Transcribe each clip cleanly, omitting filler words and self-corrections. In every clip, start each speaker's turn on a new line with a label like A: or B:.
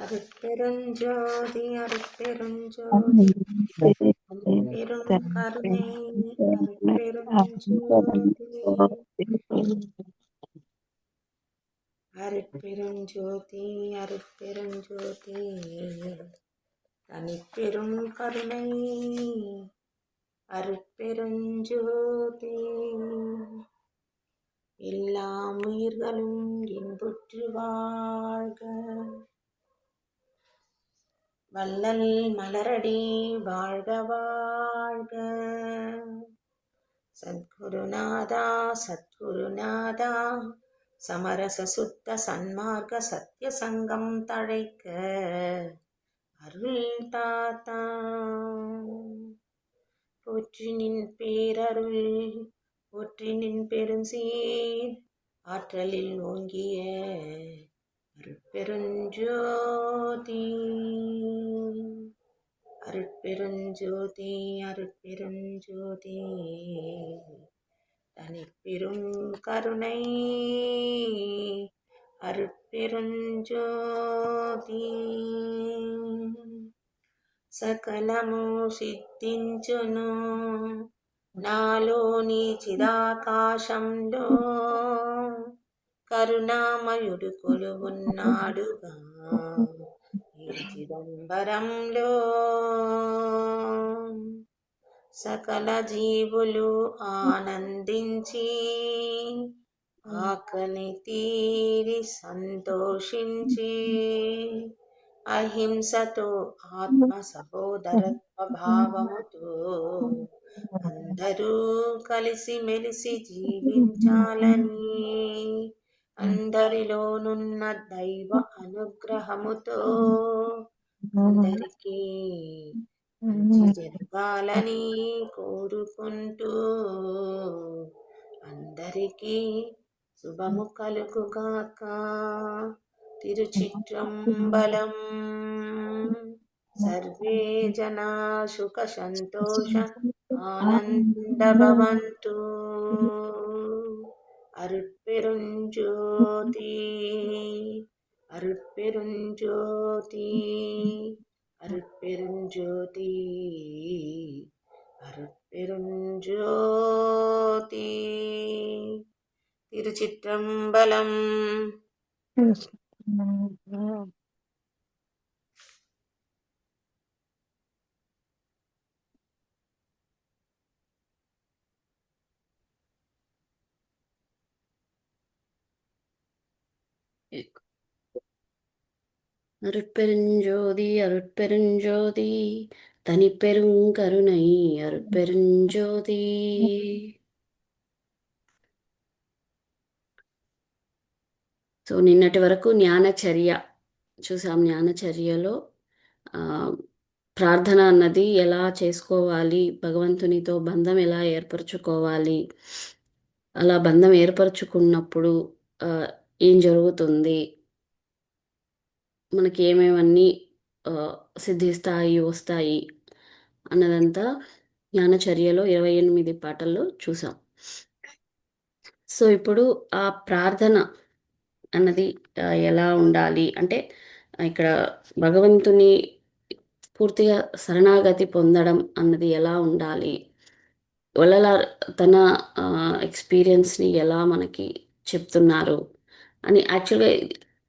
A: அருட்பெருஞ்சோதி அருட்பெருஞ்சோதி அருட்பெரும் கருணை அருட்பெருஞ்சோதி அருட்பெருஞ்சோதி அருட்பெருஞ்சோதி தனிப்பெரும் கருணை அருட்பெருஞ்சோதி எல்லா உயிர்களும் இன்புற்று வாழ்க. வள்ளல் மலரடி வாழ்க வாழ்க. சத்குருநாதா சத்குருநாதா சமரச சுத்த சன்மார்க்க சத்ய சங்கம் தழைக்க அருள் தாத்தா. போற்றி நின் பேரருள் போற்றி நின் பெருஞ்சீர் ஆற்றலில் ஓங்கிய அருட்பெருஞ்சோதி அருட்பெருஞ்சோதி அருட்பெருஞ்சோதி தனிப்பெரும் கருணை అరుట్పెరుంజ్యోతి. సకలము సిద్ధించును నాలోని చిదాకాశంలో కరుణామయుడు కొలువున్నాడుగా ఈ చిదంబరంలో. సకల జీవులు ఆనందించి ఆకలి తీరి సంతోషించి అహింసతో ఆత్మ సహోదరత్వ భావముతో అందరూ కలిసి మెలిసి జీవించాలని అందరిలోనున్న దైవ అనుగ్రహముతో అందరికీ మంచి జరగాలని కోరుకుంటూ అందరికీ శుభము కలుగుగాక. తిరుచిట్రంబలం. సర్వే జనా సుఖ సంతోష ఆనంద భవంతు. అరుట్పెరుంజ్యోతి అరుట్పెరుంజ్యోతి అరుట్పెరుంజ్యోతి అరుట్పెరుంజ్యోతి. తిరుచిట్రంబలం.
B: அருட்பெருஞ்சோதி அருட்பெருஞ்சோதி தனிப்பெரும் கருணை அருட்பெருஞ்சோதி. సో నిన్నటి వరకు జ్ఞానచర్య చూసాం. జ్ఞానచర్యలో ప్రార్థన అన్నది ఎలా చేసుకోవాలి, భగవంతునితో బంధం ఎలా ఏర్పరచుకోవాలి, అలా బంధం ఏర్పరచుకున్నప్పుడు ఏం జరుగుతుంది, మనకి ఏమేమన్నీ సిద్ధిస్తాయి వస్తాయి అన్నదంతా జ్ఞానచర్యలో 28 పాటల్లో చూసాం. సో ఇప్పుడు ఆ ప్రార్థన అన్నది ఎలా ఉండాలి అంటే, ఇక్కడ భగవంతుని పూర్తిగా శరణాగతి పొందడం అన్నది ఎలా ఉండాలి, వల్ల తన ఎక్స్పీరియన్స్ని ఎలా మనకి చెప్తున్నారు అని. యాక్చువల్గా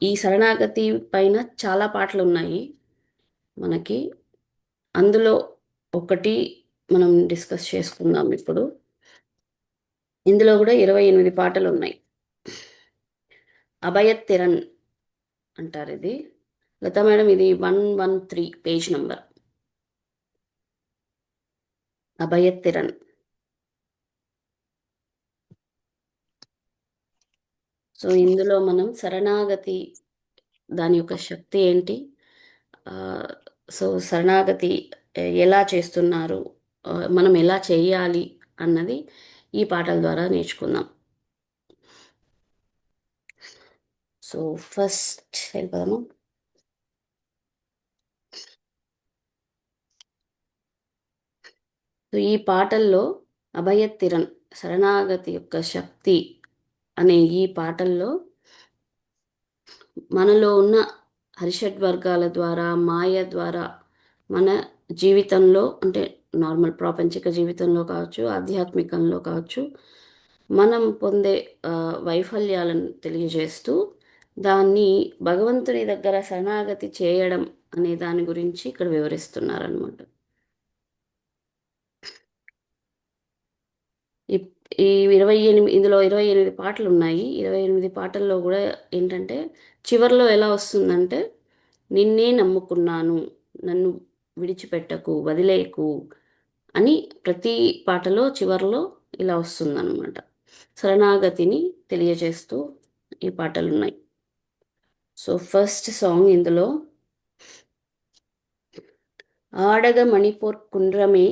B: ఈ శరణాగతి పైన చాలా పాటలు ఉన్నాయి మనకి. అందులో ఒకటి మనం డిస్కస్ చేసుకుందాం ఇప్పుడు. ఇందులో కూడా 28 పాటలు ఉన్నాయి. అభయతిరణ్ అంటారు ఇది. లతా మేడం, ఇది 113 పేజ్ నంబర్. అభయతిరణ్. సో ఇందులో మనం శరణాగతి, దాని యొక్క శక్తి ఏంటి, సో శరణాగతి ఎలా చేస్తున్నారు, మనం ఎలా చేయాలి అన్నది ఈ పాటల ద్వారా నేర్చుకుందాం. సో ఫస్ట్ వెళ్ళిపోదాము. సో ఈ పాటల్లో అభయతిరణ్, శరణాగతి యొక్క శక్తి అనే ఈ పాటల్లో మనలో ఉన్న హరిషడ్ వర్గాల ద్వారా, మాయ ద్వారా మన జీవితంలో అంటే నార్మల్ ప్రాపంచిక జీవితంలో కావచ్చు, ఆధ్యాత్మికంలో కావచ్చు, మనం పొందే వైఫల్యాలను తెలియజేస్తూ దాన్ని భగవంతుని దగ్గర శరణాగతి చేయడం అనే దాని గురించి ఇక్కడ వివరిస్తున్నారనమాట. ఈ ఈ 28 ఇందులో 28 పాటలు ఉన్నాయి. 28 పాటల్లో కూడా ఏంటంటే చివర్లో ఎలా వస్తుందంటే, నిన్నే నమ్ముకున్నాను, నన్ను విడిచిపెట్టకు, వదిలేయకు అని ప్రతి పాటలో చివర్లో ఇలా వస్తుందన్నమాట. శరణాగతిని తెలియజేస్తూ ఈ పాటలు ఉన్నాయి. సో ఫస్ట్ సాంగ్ ఇందులో, ஆடக மணிப்பொற் குன்றமே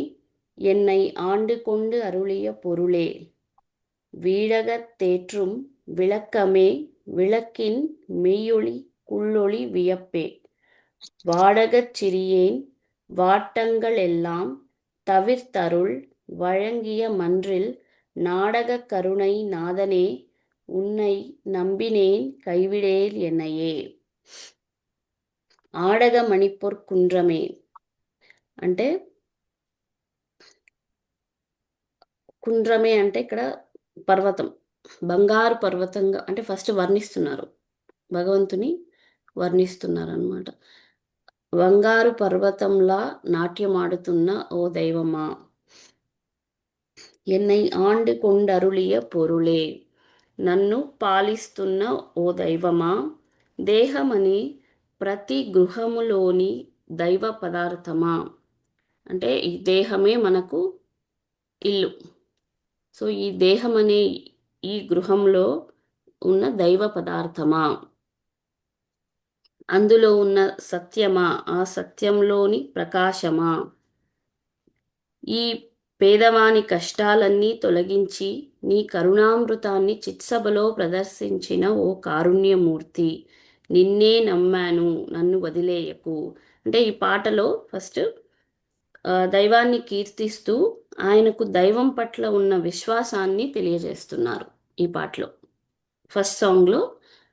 B: என்னை ஆண்டு கொண்டு அருளிய பொருளே, வீடகத் தேற்றும் விளக்கமே விளக்கின் மெய்யொளி குள்ளொளி வியப்பே, வாடகச் சிறியேன் வாட்டங்கள் எல்லாம் தவிர்த்தருள் வழங்கிய மன்றில் நாடகக் கருணை நாதனே, உன்னை நம்பினேன் கைவிடேல் என்னையே. ఆడగ మణిపొర్ కుండ్రమే అంటే, కుండ్రమే అంటే ఇక్కడ పర్వతం, బంగారు పర్వతంగా అంటే ఫస్ట్ వర్ణిస్తున్నారు, భగవంతుని వర్ణిస్తున్నారు అనమాట. బంగారు పర్వతంలా నాట్యమాడుతున్న ఓ దైవమా, ఎన్నై ఆండు కొండరుளிయ పొరులే, నన్ను పాలిస్తున్న ఓ దైవమా, దేహమని ప్రతి గృహములోని దైవ పదార్థమా, అంటే ఈ దేహమే మనకు ఇల్లు. సో ఈ దేహం అనే ఈ గృహంలో ఉన్న దైవ పదార్థమా, అందులో ఉన్న సత్యమా, ఆ సత్యంలోని ప్రకాశమా, ఈ పేదవాని కష్టాలన్నీ తొలగించి నీ కరుణామృతాన్ని చిత్సభలో ప్రదర్శించిన ఓ కారుణ్యమూర్తి, నిన్నే నమ్మాను, నన్ను వదిలేయకు. అంటే ఈ పాటలో ఫస్ట్ దైవాన్ని కీర్తిస్తూ ఆయనకు దైవం పట్ల ఉన్న విశ్వాసాన్ని తెలియజేస్తున్నారు ఈ పాటలో. ఫస్ట్ సాంగ్లో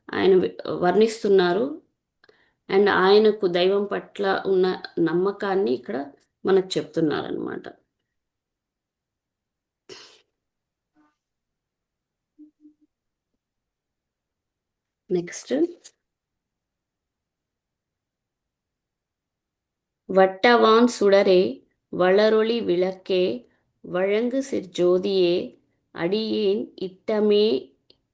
B: ఆయన వర్ణిస్తున్నారు అండ్ ఆయనకు దైవం పట్ల ఉన్న నమ్మకాన్ని ఇక్కడ మనకు చెప్తున్నారు అనమాట. నెక్స్ట్, வட்டவான் சுடரே வளரொளி விளக்கே வழங்கு சிற்ஜோதியே, அடியேன் இட்டமே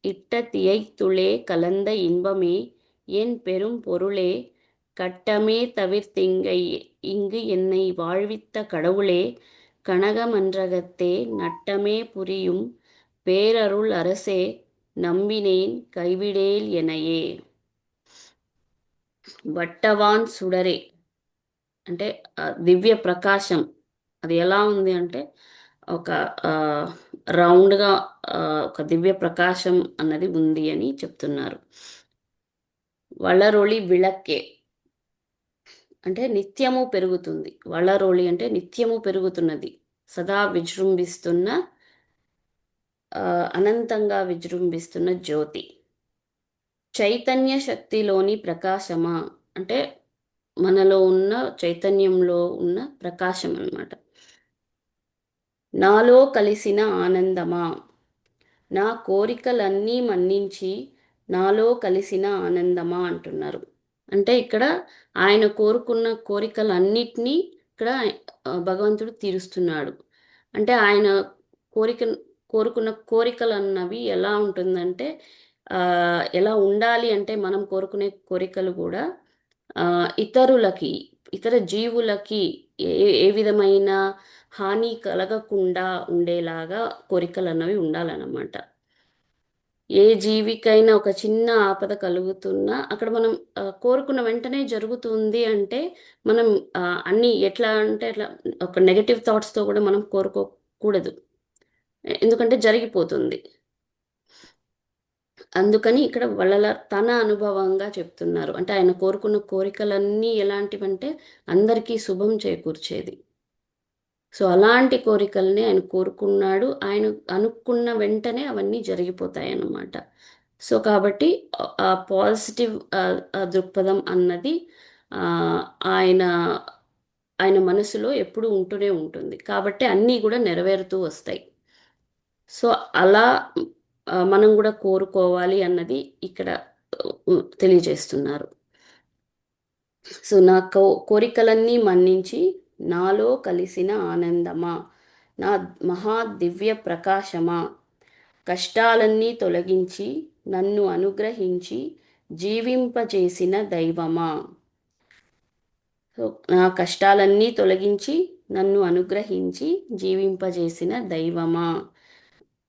B: இட்ட தியைத்துளே கலந்த இன்பமே, என் பெரும் பொருளே, கட்டமே தவிர்த்திங்கை இங்கு என்னை வாழ்வித்த கடவுளே, கனகமன்றகத்தே நட்டமே புரியும் பேரருள் அரசே, நம்பினேன் கைவிடேல் எனையே. వట్టవాన్ సుడరే అంటే దివ్య ప్రకాశం. అది ఎలా ఉంది అంటే ఒక రౌండ్గా ఒక దివ్య ప్రకాశం అన్నది ఉంది అని చెప్తున్నారు. వళరొళి విళక్కే అంటే నిత్యము పెరుగుతుంది. వళరొళి అంటే నిత్యము పెరుగుతున్నది, సదా విజృంభిస్తున్న, అనంతంగా విజృంభిస్తున్న జ్యోతి. చైతన్య శక్తిలోని ప్రకాశమా అంటే మనలో ఉన్న చైతన్యంలో ఉన్న ప్రకాశం అన్నమాట. నాలో కలిసిన ఆనందమా, నా కోరికలన్నీ మన్నించి నాలో కలిసిన ఆనందమా అంటున్నారు. అంటే ఇక్కడ ఆయన కోరుకున్న కోరికలన్నిటినీ ఇక్కడ భగవంతుడు తీరుస్తున్నాడు. అంటే ఆయన కోరుకున్న కోరికలు అన్నవి ఎలా ఉంటుందంటే, ఎలా ఉండాలి అంటే మనం కోరుకునే కోరికలు కూడా ఇతరులకి, ఇతర జీవులకి ఏ విధమైన హాని కలగకుండా ఉండేలాగా కోరికలు అన్నవి ఉండాలన్నమాట. ఏ జీవికైనా ఒక చిన్న ఆపద కలుగుతున్నా అక్కడ మనం కోరుకున్న వెంటనే జరుగుతుంది అంటే మనం అన్నీ ఎట్లా అంటే అట్లా ఒక నెగటివ్ థాట్స్తో కూడా మనం కోరుకోకూడదు, ఎందుకంటే జరిగిపోతుంది. అందుకని ఇక్కడ వాళ్ళ తన అనుభవంగా చెప్తున్నారు. అంటే ఆయన కోరుకున్న కోరికలన్నీ ఎలాంటివంటే అందరికీ శుభం చేకూర్చేది. సో అలాంటి కోరికల్ని ఆయన కోరుకున్నాడు. ఆయన అనుకున్న వెంటనే అవన్నీ జరిగిపోతాయి అన్నమాట. సో కాబట్టి ఆ పాజిటివ్ దృక్పథం అన్నది ఆ, ఆయన ఆయన మనసులో ఎప్పుడూ ఉంటూనే ఉంటుంది. కాబట్టి అన్నీ కూడా నెరవేరుతూ వస్తాయి. సో అలా మనం కూడా కోరుకోవాలి అన్నది ఇక్కడ తెలియజేస్తున్నారు. సో నా కోరికలన్నీ మన్నించి నాలో కలిసిన ఆనందమా, నా మహా దివ్య ప్రకాశమా, కష్టాలన్నీ తొలగించి నన్ను అనుగ్రహించి జీవింపజేసిన దైవమా. సో నా కష్టాలన్నీ తొలగించి నన్ను అనుగ్రహించి జీవింపజేసిన దైవమా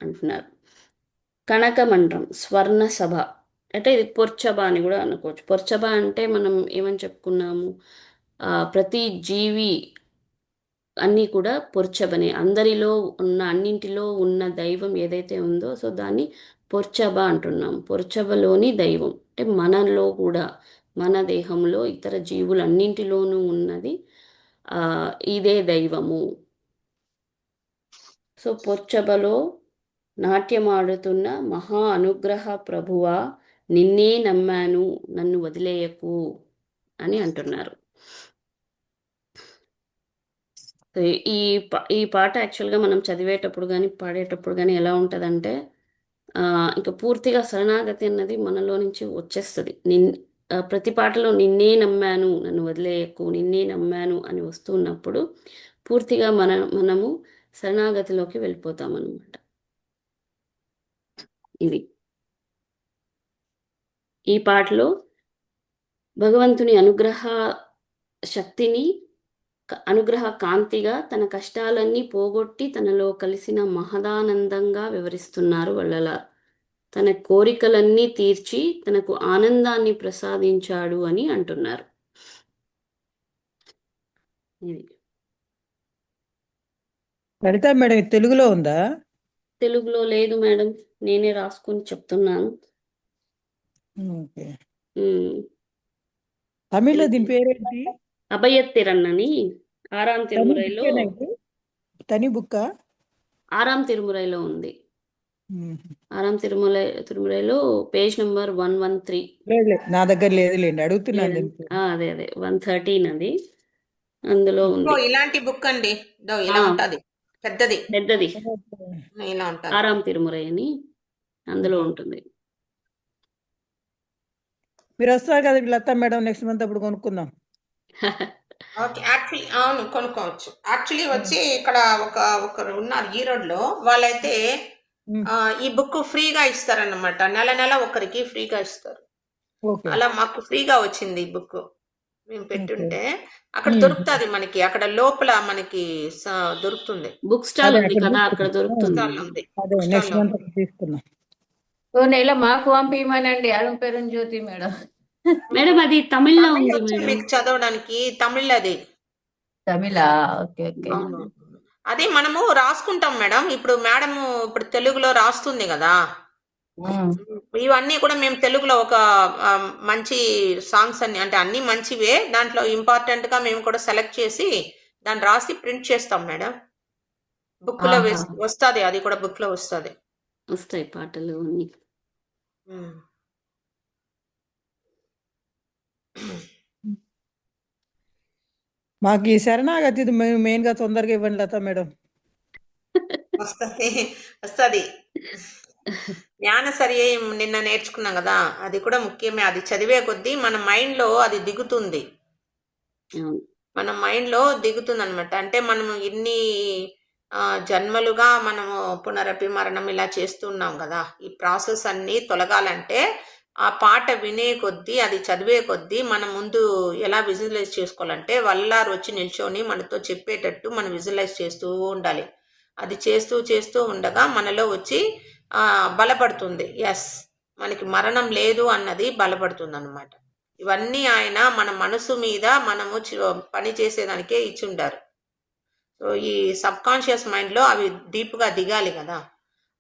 B: అంటున్నారు. కనకమండలం స్వర్ణ సభ అంటే ఇది పొర్చబ అని కూడా అనుకోవచ్చు. పొర్చబ అంటే మనం ఏమని చెప్పుకున్నాము, ప్రతి జీవి అన్నీ కూడా పొర్చబనే, అందరిలో ఉన్న అన్నింటిలో ఉన్న దైవం ఏదైతే ఉందో సో దాన్ని పొర్చబ అంటున్నాం. పొర్చబలోని దైవం అంటే మనలో కూడా, మన దేహంలో ఇతర జీవులన్నింటిలోనూ ఉన్నది ఇదే దైవము. సో పొర్చబలో నాట్యమాడుతున్న మహా అనుగ్రహ ప్రభువా, నిన్నే నమ్మాను నన్ను వదిలేయకు అని అంటున్నారు. ఈ ఈ పాట యాక్చువల్గా మనం చదివేటప్పుడు కానీ పాడేటప్పుడు కానీ ఎలా ఉంటుందంటే ఇంకా పూర్తిగా శరణాగతి అన్నది మనలో నుంచి వచ్చేస్తుంది. ప్రతి పాటలో నిన్నే నమ్మాను నన్ను వదిలేయకు, నిన్నే నమ్మాను అని వస్తున్నప్పుడు పూర్తిగా మనము శరణాగతిలోకి వెళ్ళిపోతాం అన్నమాట. ఇది ఈ పాటలో భగవంతుని అనుగ్రహ శక్తిని, అనుగ్రహ కాంతిగా తన కష్టాలన్నీ పోగొట్టి తనలో కలిసిన మహదానందంగా వివరిస్తున్నారు వల్లలార్. తన కోరికలన్నీ తీర్చి తనకు ఆనందాన్ని ప్రసాదించాడు అని అంటున్నారు. ఇది
C: లలిత మేడం ఇది తెలుగులో ఉందా?
B: తెలుగులో లేదు మేడం, నేనే రాసుకొని చెప్తున్నాను.
C: ఓకే.
B: ఉమ్.
C: తమిళ్లో దీని పేరేంటి?
B: అభయత్తిరన్నని ఆరాం
C: తని
B: తిరుమురైలో,
C: బుక్కేనా ఇది? తని బుక్క?
B: ఆరాం తిరుమురైలో ఉంది.
C: మ్మ్.
B: ఆరాం తిరుమురైలో పేజ్ నెంబర్ 113.
C: లేదు నా దగ్గర లేదులేండి, అడుగుతున్నాను దీని పేరు.
B: అదే 113 అది అందులో ఉంది.
A: ఇలాంటి బుక్ అండి, ఇలా ఉంటది, పెద్దది
B: పెద్దది
A: ఇలా ఉంటది.
B: ఆరాం తిరుమురై అని అందులో ఉంటుంది.
C: మీరు వస్తారు కదా లతా మేడం, నెక్స్ట్ మంత్ అప్పుడు కొనుక్కుందాం.
A: ఓకే, యాక్చువల్లీ అవును కొనుక్కోవచ్చు. యాక్చువల్లీ వచ్చి ఇక్కడ ఒకరు ఉన్నారు ఈరోడ్లో, వాళ్ళైతే ఈ బుక్ ఫ్రీగా ఇస్తారన్నమాట. నెల నెల ఒకరికి ఫ్రీగా ఇస్తారు.
C: ఓకే.
A: అలా మాకు ఫ్రీగా వచ్చింది ఈ బుక్, మేము పెట్టుంటే. అక్కడ దొరుకుతుంది మనకి, అక్కడ లోపల మనకి దొరుకుతుంది.
B: బుక్ స్టాల్
C: అదే
B: ఉంది
C: అక్కడ
B: కదా,
C: బుక్
B: అక్కడ దొరుకుతుంది.
A: స్టాల్ ఉంది.
C: అదే
A: బుక్
C: నెక్స్ట్
A: స్టాల్లో
C: మంత్
A: ఉంది.
C: అప్పుడు తీసుకున్నాం.
D: ఓ నెల మాకు పంపించమనండి, అరుణ్ పేరుని జ్యోతి మేడం.
B: మేడం అది తమిళ్లో
A: తమిళ్
B: ఉంది
A: వచ్చి
B: మేడం.
A: మీకు చదవడానికి తమిళ్ అది.
D: తమిళా? Okay okay.
A: అవును, అది మనము రాసుకుంటాం మేడం. ఇప్పుడు మేడం ఇప్పుడు తెలుగులో రాస్తుంది కదా, ఇవన్నీ కూడా మేము తెలుగులో ఒక మంచి సాంగ్స్ అన్ని, అంటే అన్ని మంచివే, దాంట్లో ఇంపార్టెంట్ గా మేము కూడా సెలెక్ట్ చేసి దాన్ని రాసి ప్రింట్ చేస్తాం మేడం. బుక్ లో వస్తుంది, అది కూడా బుక్ లో వస్తుంది.
B: వస్తాయి పాటలు అన్ని.
C: మాకు ఈ శరణాగతి మెయిన్ గా తొందరగా ఇవ్వండి లతా మేడం.
A: వస్తుంది. జ్ఞాన సర్యం నిన్న నేర్చుకున్నాం కదా, అది కూడా ముఖ్యమే. అది చదివే కొద్దీ మన మైండ్ లో అది దిగుతుంది, మన మైండ్ లో దిగుతుంది అనమాట. అంటే మనము ఇన్ని జన్మలుగా మనము పునరపి మరణం ఇలా చేస్తున్నాం కదా, ఈ ప్రాసెస్ అన్ని తొలగాలంటే ఆ పాట వినే కొద్దీ, అది చదివే కొద్దీ మన ముందు ఎలా విజువలైజ్ చేసుకోవాలంటే వల్లారు వచ్చి నిల్చొని మనతో చెప్పేటట్టు మనం విజువలైజ్ చేస్తూ ఉండాలి. అది చేస్తూ చేస్తూ ఉండగా మనలో వచ్చి బలపడుతుంది. ఎస్, మనకి మరణం లేదు అన్నది బలపడుతుంది అన్నమాట. ఇవన్నీ ఆయన మన మనసు మీద మనము పని చేసేదానికే ఇచ్చి ఉంటారు. సో ఈ సబ్ కాన్షియస్ మైండ్లో అవి డీప్గా దిగాలి కదా,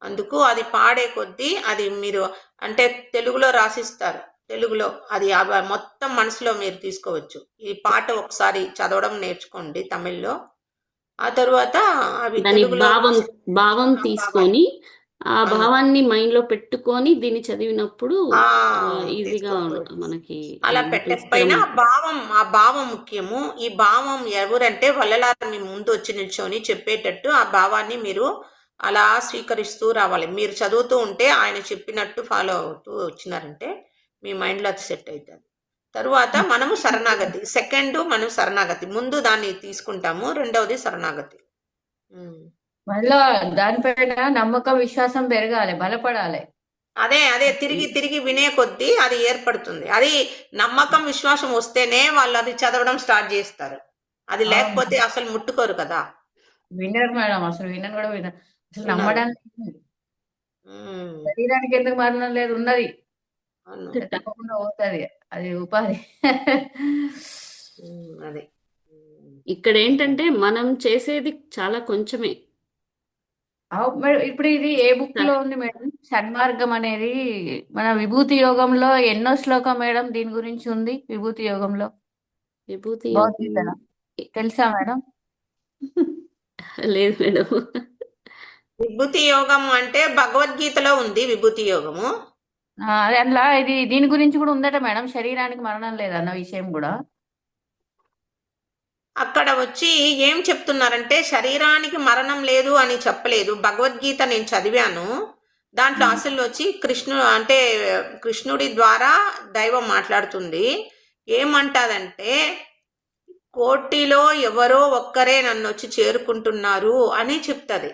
A: అందుకు అది పాడే కొద్దీ అది మీరు అంటే తెలుగులో రాసిస్తారు, తెలుగులో అది మొత్తం మనసులో మీరు తీసుకోవచ్చు. ఈ పాట ఒకసారి చదవడం నేర్చుకోండి తమిళ్లో, ఆ తరువాత అవి తెలుగులో
B: భావం తీసుకొని ఆ భావాన్ని మైండ్లో పెట్టుకొని దీన్ని చదివినప్పుడు
A: ఆ,
B: ఈజీగా
A: తీసుకోవచ్చు.
B: మనకి
A: అలా
B: స్థిరం
A: పెట్టకపోయినా
B: అవుతుంది.
A: ఆ భావం ముఖ్యము. ఈ భావం ఎవరంటే వల్లలారు మీ ముందు వచ్చి నిల్చొని చెప్పేటట్టు ఆ భావాన్ని మీరు అలా స్వీకరిస్తూ రావాలి. మీరు చదువుతూ ఉంటే ఆయన చెప్పినట్టు ఫాలో అవుతూ వచ్చినారంటే మీ మైండ్లో అది సెట్ అవుతుంది. తరువాత మనము శరణాగతి. సెకండ్ మనం శరణాగతి. ముందు దాన్ని తీసుకుంటాము, రెండవది శరణాగతి. ఉమ్.
D: మళ్ళా దానిపైన నమ్మకం విశ్వాసం పెరగాలి, బలపడాలి.
A: అదే తిరిగి తిరిగి వినే కొద్దీ అది ఏర్పడుతుంది. అది నమ్మకం విశ్వాసం వస్తేనే వాళ్ళు అది చదవడం స్టార్ట్ చేస్తారు. అది
D: అవును,
A: లేకపోతే అసలు ముట్టుకోరు కదా.
D: వినరు మేడం, అసలు వినను కూడా వినరు. అసలు
A: వినరు.
D: నమ్మడానికి
A: ఉమ్,
D: శరీరానికి ఎందుకు మరణం లేదు, ఉన్నది,
A: అవును.
D: తప్పకుండా పోతుంది, అది ఉపాధి.
A: అదే.
B: ఇక్కడ ఏంటంటే మనం చేసేది చాలా కొంచెమే.
D: మేడం, ఇప్పుడు ఇది ఏ బుక్ లో ఉంది మేడం? సన్మార్గం అనేది మన విభూతి యోగంలో ఎన్నో శ్లోకం మేడం దీని గురించి ఉంది? విభూతి యోగంలో
B: విభూతి
D: భగవద్గీత తెలుసా మేడం?
B: లేదు మేడం.
A: విభూతి యోగం అంటే భగవద్గీతలో ఉంది విభూతి యోగము.
D: అదే అందులో ఇది దీని గురించి కూడా ఉందట మేడం, శరీరానికి మరణం లేదన్న విషయం కూడా.
A: అక్కడ వచ్చి ఏం చెప్తున్నారంటే శరీరానికి మరణం లేదు అని చెప్పలేదు. భగవద్గీత నేను చదివాను. దాంట్లో అసలు వచ్చి కృష్ణుడి ద్వారా దైవం మాట్లాడుతుంది. ఏమంటాదంటే కోటిలో ఎవరో ఒక్కరే నన్ను వచ్చి చేరుకుంటున్నారు అని చెప్తుంది.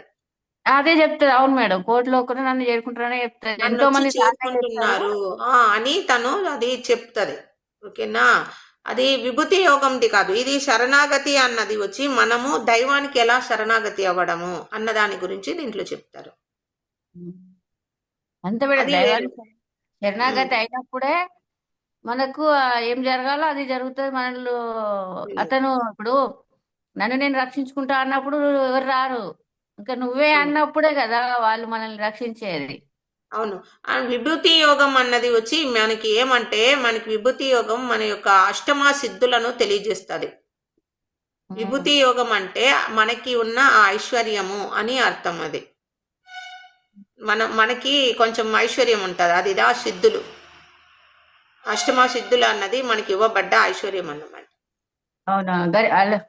D: అదే చెప్తుంది. అవును మేడం, కోర్టులో ఒకరు నన్ను చేరుకుంటారనే చెప్తుంది.
A: నన్ను
D: ఎంతో
A: వచ్చి
D: మంది సాధన చేస్తారు.
A: చేరుకుంటున్నారు అని తను అది చెప్తుంది. ఓకేనా? అది విభూతి యోగంది కాదు. ఇది శరణాగతి అన్నది వచ్చి మనము దైవానికి ఎలా శరణాగతి అవ్వడము అన్న దాని గురించి దీంట్లో చెప్తారు.
D: అంతే మేడం,
A: అది
D: దైవానికి శరణాగతి అయినప్పుడే మనకు ఏం జరగాలో అది జరుగుతుంది. మనలో అతను ఇప్పుడు నన్ను నేను రక్షించుకుంటా అన్నప్పుడు ఎవరు రారు, ఇంకా నువ్వే అన్నప్పుడే కదా వాళ్ళు మనల్ని రక్షించేది.
A: అవును. విభూతి యోగం అన్నది వచ్చి మనకి ఏమంటే మనకి విభూతి యోగం మన యొక్క అష్టమా సిద్ధులను తెలియజేస్తుంది. విభూతి యోగం అంటే మనకి ఉన్న ఆ ఐశ్వర్యము అని అర్థం. అది మనకి కొంచెం ఐశ్వర్యం ఉంటుంది, అది ఆ సిద్ధులు. అష్టమా సిద్ధులు అన్నది మనకి ఇవ్వబడ్డ ఐశ్వర్యం అన్నమాట.
D: అవునా?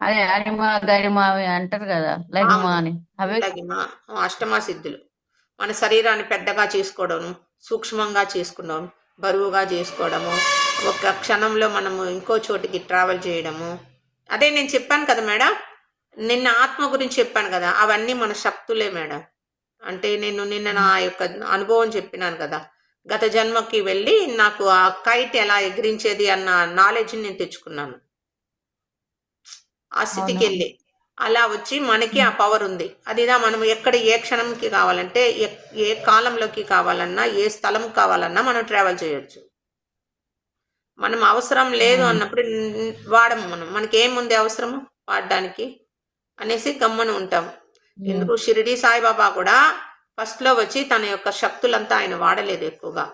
D: అదే అరిమ గరిమ అవి అంటారు కదా, లఘిమ అని, అవే
A: అష్టమా సిద్ధులు. మన శరీరాన్ని పెద్దగా చేసుకోవడము, సూక్ష్మంగా చేసుకోవడం, బరువుగా చేసుకోవడము, ఒక క్షణంలో మనము ఇంకో చోటికి ట్రావెల్ చేయడము. అదే నేను చెప్పాను కదా మేడం, నిన్న ఆత్మ గురించి చెప్పాను కదా, అవన్నీ మన శక్తులే మేడం. అంటే నిన్న నా యొక్క అనుభవం చెప్పినాను కదా, గత జన్మకి వెళ్ళి నాకు ఆ కైట్ ఎలా ఎగిరించేది అన్న నాలెడ్జ్ నేను తెచ్చుకున్నాను ఆ స్థితికి వెళ్ళి. అలా వచ్చి మనకి ఆ పవర్ ఉంది. అదిదా మనం ఎక్కడ ఏ క్షణంకి కావాలంటే ఏ కాలంలోకి కావాలన్నా ఏ స్థలం కావాలన్నా మనం ట్రావెల్ చేయొచ్చు. మనం అవసరం లేదు అన్నప్పుడు వాడము. మనకి ఏముంది అవసరము వాడడానికి అనేసి గమ్మను ఉంటాం. ఎందుకు షిరిడి సాయిబాబా కూడా ఫస్ట్ లో వచ్చి తన యొక్క శక్తులంతా ఆయన వాడలేదు ఎక్కువగా.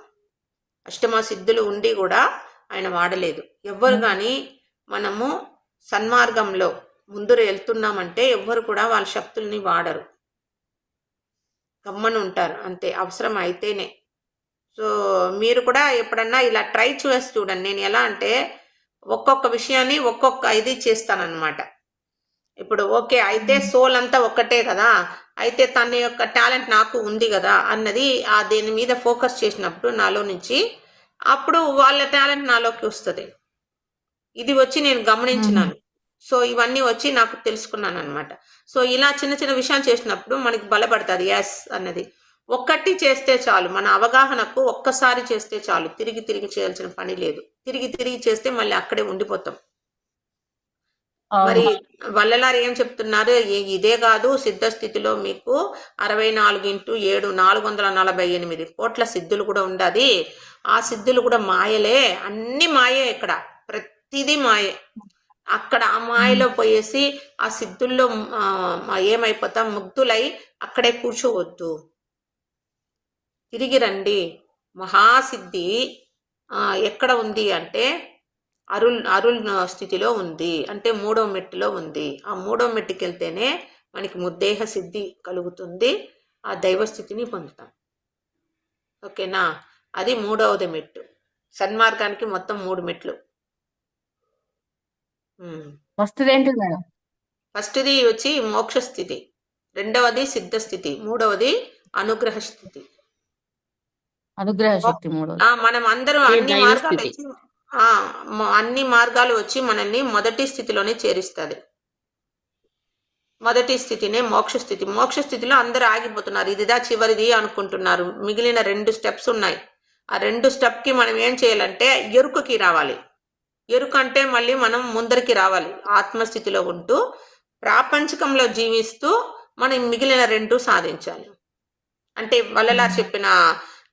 A: అష్టమ సిద్ధులు ఉండి కూడా ఆయన వాడలేదు. ఎవ్వరు కానీ మనము సన్మార్గంలో ముందు వెళ్తున్నామంటే ఎవ్వరు కూడా వాళ్ళ శక్తుల్ని వాడరు, గమ్మను ఉంటారు అంతే, అవసరం అయితేనే. సో మీరు కూడా ఎప్పుడన్నా ఇలా ట్రై చేసి చూడండి. నేను ఎలా అంటే ఒక్కొక్క విషయాన్ని ఒక్కొక్క ఇది చేస్తానన్నమాట. ఇప్పుడు ఓకే అయితే సోల్ అంతా ఒక్కటే కదా, అయితే తన యొక్క టాలెంట్ నాకు ఉంది కదా అన్నది దేని మీద ఫోకస్ చేసినప్పుడు నాలో నుంచి అప్పుడు వాళ్ళ టాలెంట్ నాలోకి వస్తుంది. ఇది వచ్చి నేను గమనించినాను. సో ఇవన్నీ వచ్చి నాకు తెలుసుకున్నాను అనమాట. సో ఇలా చిన్న చిన్న విషయాలు చేసినప్పుడు మనకి బలపడుతుంది ఎస్ అన్నది. ఒక్కటి చేస్తే చాలు, మన అవగాహనకు ఒక్కసారి చేస్తే చాలు, తిరిగి తిరిగి చేయాల్సిన పని లేదు. తిరిగి తిరిగి చేస్తే మళ్ళీ అక్కడే ఉండిపోతాం. మరి వల్లలారు ఏం చెప్తున్నారు, ఇదే కాదు సిద్ధస్థితిలో మీకు 64x7 448 కోట్ల సిద్ధులు కూడా ఉండాది. ఆ సిద్ధులు కూడా మాయలే, అన్ని మాయే, ఇక్కడ ప్రతిదీ మాయే. అక్కడ ఆ మాయలో పోయేసి ఆ సిద్ధుల్లో ఏమైపోతాం, ముగ్ధులై అక్కడే కూర్చోవద్దు, తిరిగి రండి. మహాసిద్ధి ఎక్కడ ఉంది అంటే అరుల్ స్థితిలో ఉంది, అంటే 3వ మెట్టులో ఉంది. ఆ 3వ మెట్టుకి వెళ్తేనే మనకి ముద్దేహ సిద్ధి కలుగుతుంది, ఆ దైవ స్థితిని పొందుతాం. ఓకేనా? అది 3వది మెట్టు. సన్మార్గానికి మొత్తం 3 మెట్లు.
D: ఫస్ట్ది ఏంటి మేడం?
A: ఫస్ట్ది వచ్చి మోక్ష స్థితి, 2వది సిద్ధ స్థితి, 3వది అనుగ్రహ స్థితి.
D: అనుగ్రహ శక్తి 3వది.
A: మనం అందరం
B: ఇది
A: అన్ని
B: దైవ
A: మార్గాలు
B: స్థితి.
A: వచ్చి అన్ని మార్గాలు వచ్చి మనల్ని మొదటి స్థితిలోనే చేరుస్తుంది. మొదటి స్థితినే మోక్ష స్థితి. మోక్ష స్థితిలో అందరూ ఆగిపోతున్నారు, ఇదిదా చివరిది అనుకుంటున్నారు. మిగిలిన 2 స్టెప్స్ ఉన్నాయి. ఆ 2 స్టెప్కి మనం ఏం చేయాలంటే ఎరుకకి రావాలి. ఎరుక అంటే మళ్ళీ మనం ముందరికి రావాలి. ఆత్మస్థితిలో ఉంటూ ప్రాపంచికంలో జీవిస్తూ మనం మిగిలిన 2 సాధించాలి. అంటే వల్లలారు చెప్పిన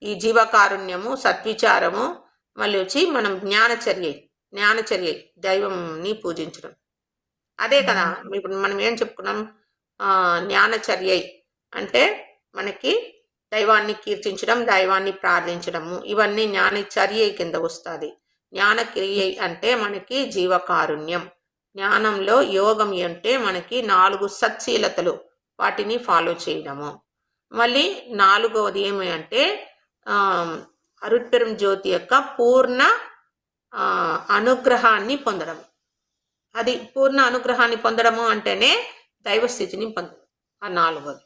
A: ఈ జీవకారుణ్యము, సద్విచారము, మళ్ళీ వచ్చి మనం జ్ఞానచర్య దైవంని పూజించడం. అదే కదా ఇప్పుడు మనం ఏం చెప్పుకున్నాం, జ్ఞానచర్య అంటే మనకి దైవాన్ని కీర్తించడం, దైవాన్ని ప్రార్థించడము, ఇవన్నీ జ్ఞానచర్య కింద వస్తుంది. జ్ఞానక్రియ అంటే మనకి జీవకారుణ్యం. జ్ఞానంలో యోగం అంటే మనకి 4 సత్శీలతలు, వాటిని ఫాలో చేయడము. మళ్ళీ 4వది ఏమి అంటే అరుట్పెరుం జ్యోతి యొక్క పూర్ణ అనుగ్రహాన్ని పొందడం. అది పూర్ణ అనుగ్రహాన్ని పొందడము అంటేనే దైవ స్థితిని పొందడం. ఆ 4వది.